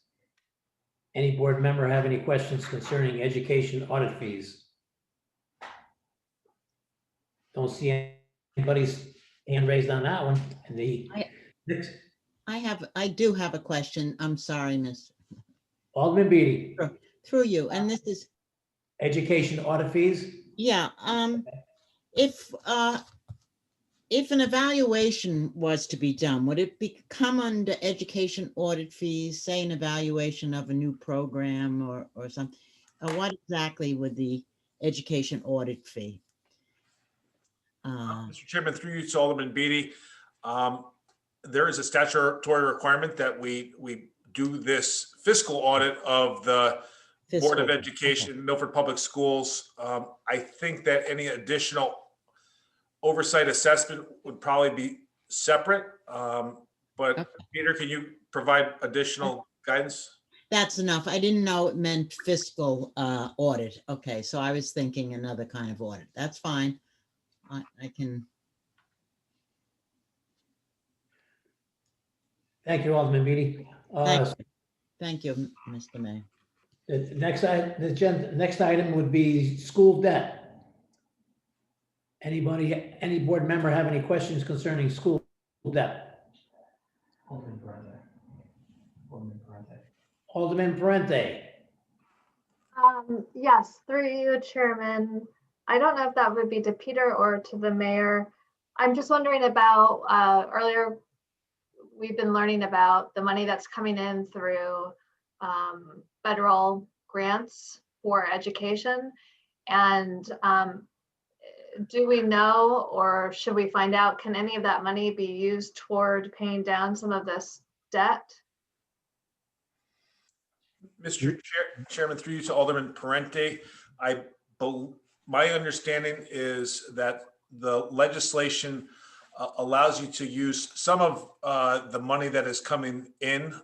Any board member have any questions concerning education audit fees? Don't see anybody's hand raised on that one. And I do have a question. I'm sorry, Miss. Alderman Beatty. Through you, and this is. Education audit fees? Yeah, if an evaluation was to be done, would it come under education audit fees, say an evaluation of a new program or something? Or what exactly would the education audit fee? Mr. Chairman, through you to Alderman Beatty, there is a statutory requirement that we do this fiscal audit of the Board of Education, Milford Public Schools. I think that any additional oversight assessment would probably be separate. But Peter, can you provide additional guidance? That's enough. I didn't know it meant fiscal audit. Okay, so I was thinking another kind of audit. That's fine. I can, Thank you, Alderman Beatty. thank you, Mr. Mayor. The next item would be school debt. Anybody, any board member have any questions concerning school debt? Alderman Parente. Yes, through you, Chairman. I don't know if that would be to Peter or to the mayor. I'm just wondering about, earlier, we've been learning about the money that's coming in through federal grants for education. And do we know, or should we find out, can any of that money be used toward paying down some of this debt? Mr. Chairman, through you to Alderman Parente, my understanding is that the legislation allows you to use some of the money that is coming in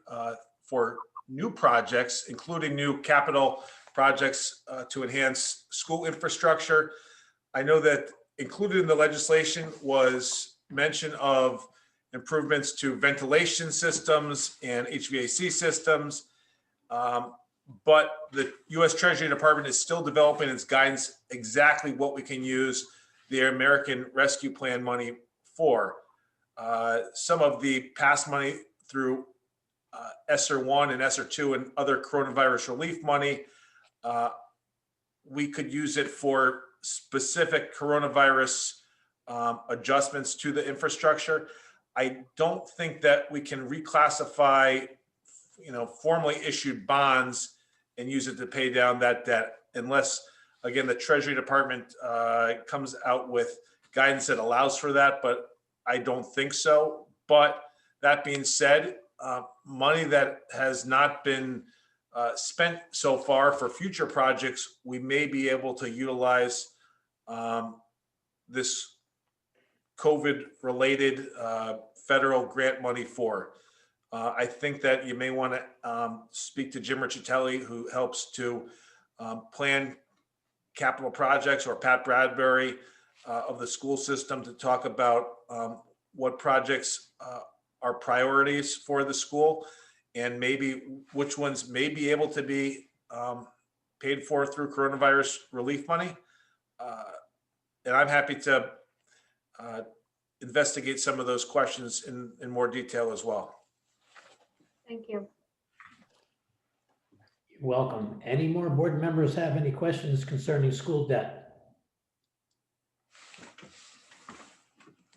for new projects, including new capital projects to enhance school infrastructure. I know that included in the legislation was mention of improvements to ventilation systems and HVAC systems. But the U.S. Treasury Department is still developing its guidance exactly what we can use the American Rescue Plan money for. Some of the past money through ESSER 1 and ESSER 2 and other coronavirus relief money, we could use it for specific coronavirus adjustments to the infrastructure. I don't think that we can reclassify, formally issued bonds and use it to pay down that debt unless, again, the Treasury Department comes out with guidance that allows for that, but I don't think so. But that being said, money that has not been spent so far for future projects, we may be able to utilize this COVID-related federal grant money for. I think that you may want to speak to Jim Riccitelli, who helps to plan capital projects, or Pat Bradbury of the school system, to talk about what projects are priorities for the school and maybe which ones may be able to be paid for through coronavirus relief money. And I'm happy to investigate some of those questions in more detail as well. Thank you. You're welcome. Any more board members have any questions concerning school debt?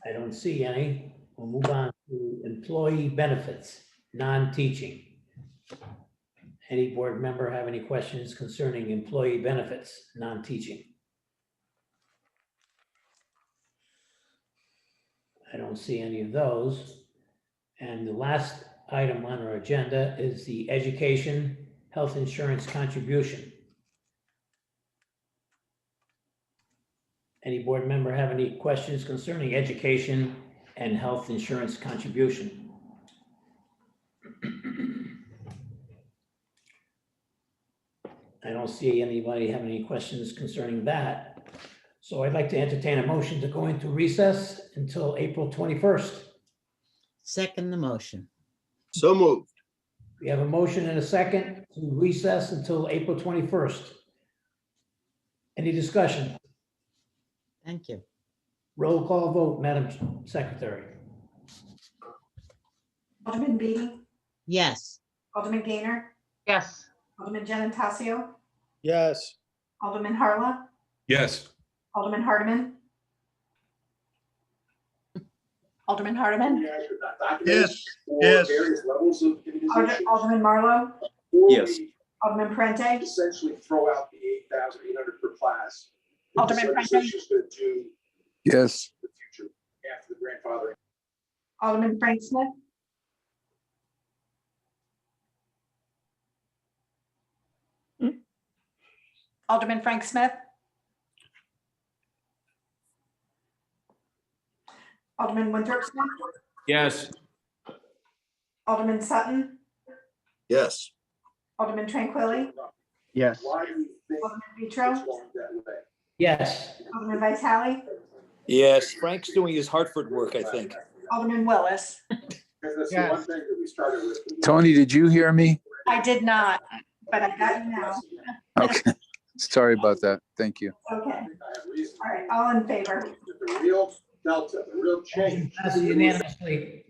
I don't see any. We'll move on to employee benefits, non-teaching. Any board member have any questions concerning employee benefits, non-teaching? I don't see any of those. And the last item on our agenda is the education health insurance contribution. Any board member have any questions concerning education and health insurance contribution? I don't see anybody have any questions concerning that. So I'd like to entertain a motion to go into recess until April 21st. Second the motion. So moved. We have a motion and a second to recess until April 21st. Any discussion? Thank you. Roll call vote, Madam Secretary. Alderman Beatty, Yes. Alderman Gaynor, Yes. Alderman Genintasio, Yes. Alderman Harla, Yes. Alderman Hardiman. Alderman Hardiman. Yes, yes. Alderman Marlowe, Yes. Alderman Parente, Essentially throw out the 8,800 per class. Alderman This Parente, legislation is going to do Yes. in the future after the grandfathering. Alderman Frank Smith, Alderman Frank Smith, Alderman Winthrop Smith, Yes. Alderman Sutton, Yes. Alderman Tranquilli, Yes. Alderman Vitro, Yes. Alderman Vitale, Yes, Frank's doing his Hartford work, I think. Alderman Willis. Yes. Tony, did you hear me? I did not, but I got you now. Okay, sorry about that. Thank you. Okay. All right, all in favor? The real delta, the real change. Passes unanimously.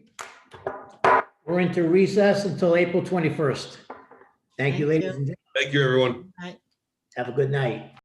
We're into recess until April 21st. Thank you, Thank ladies and gentlemen. Thank you, everyone. Have a good night.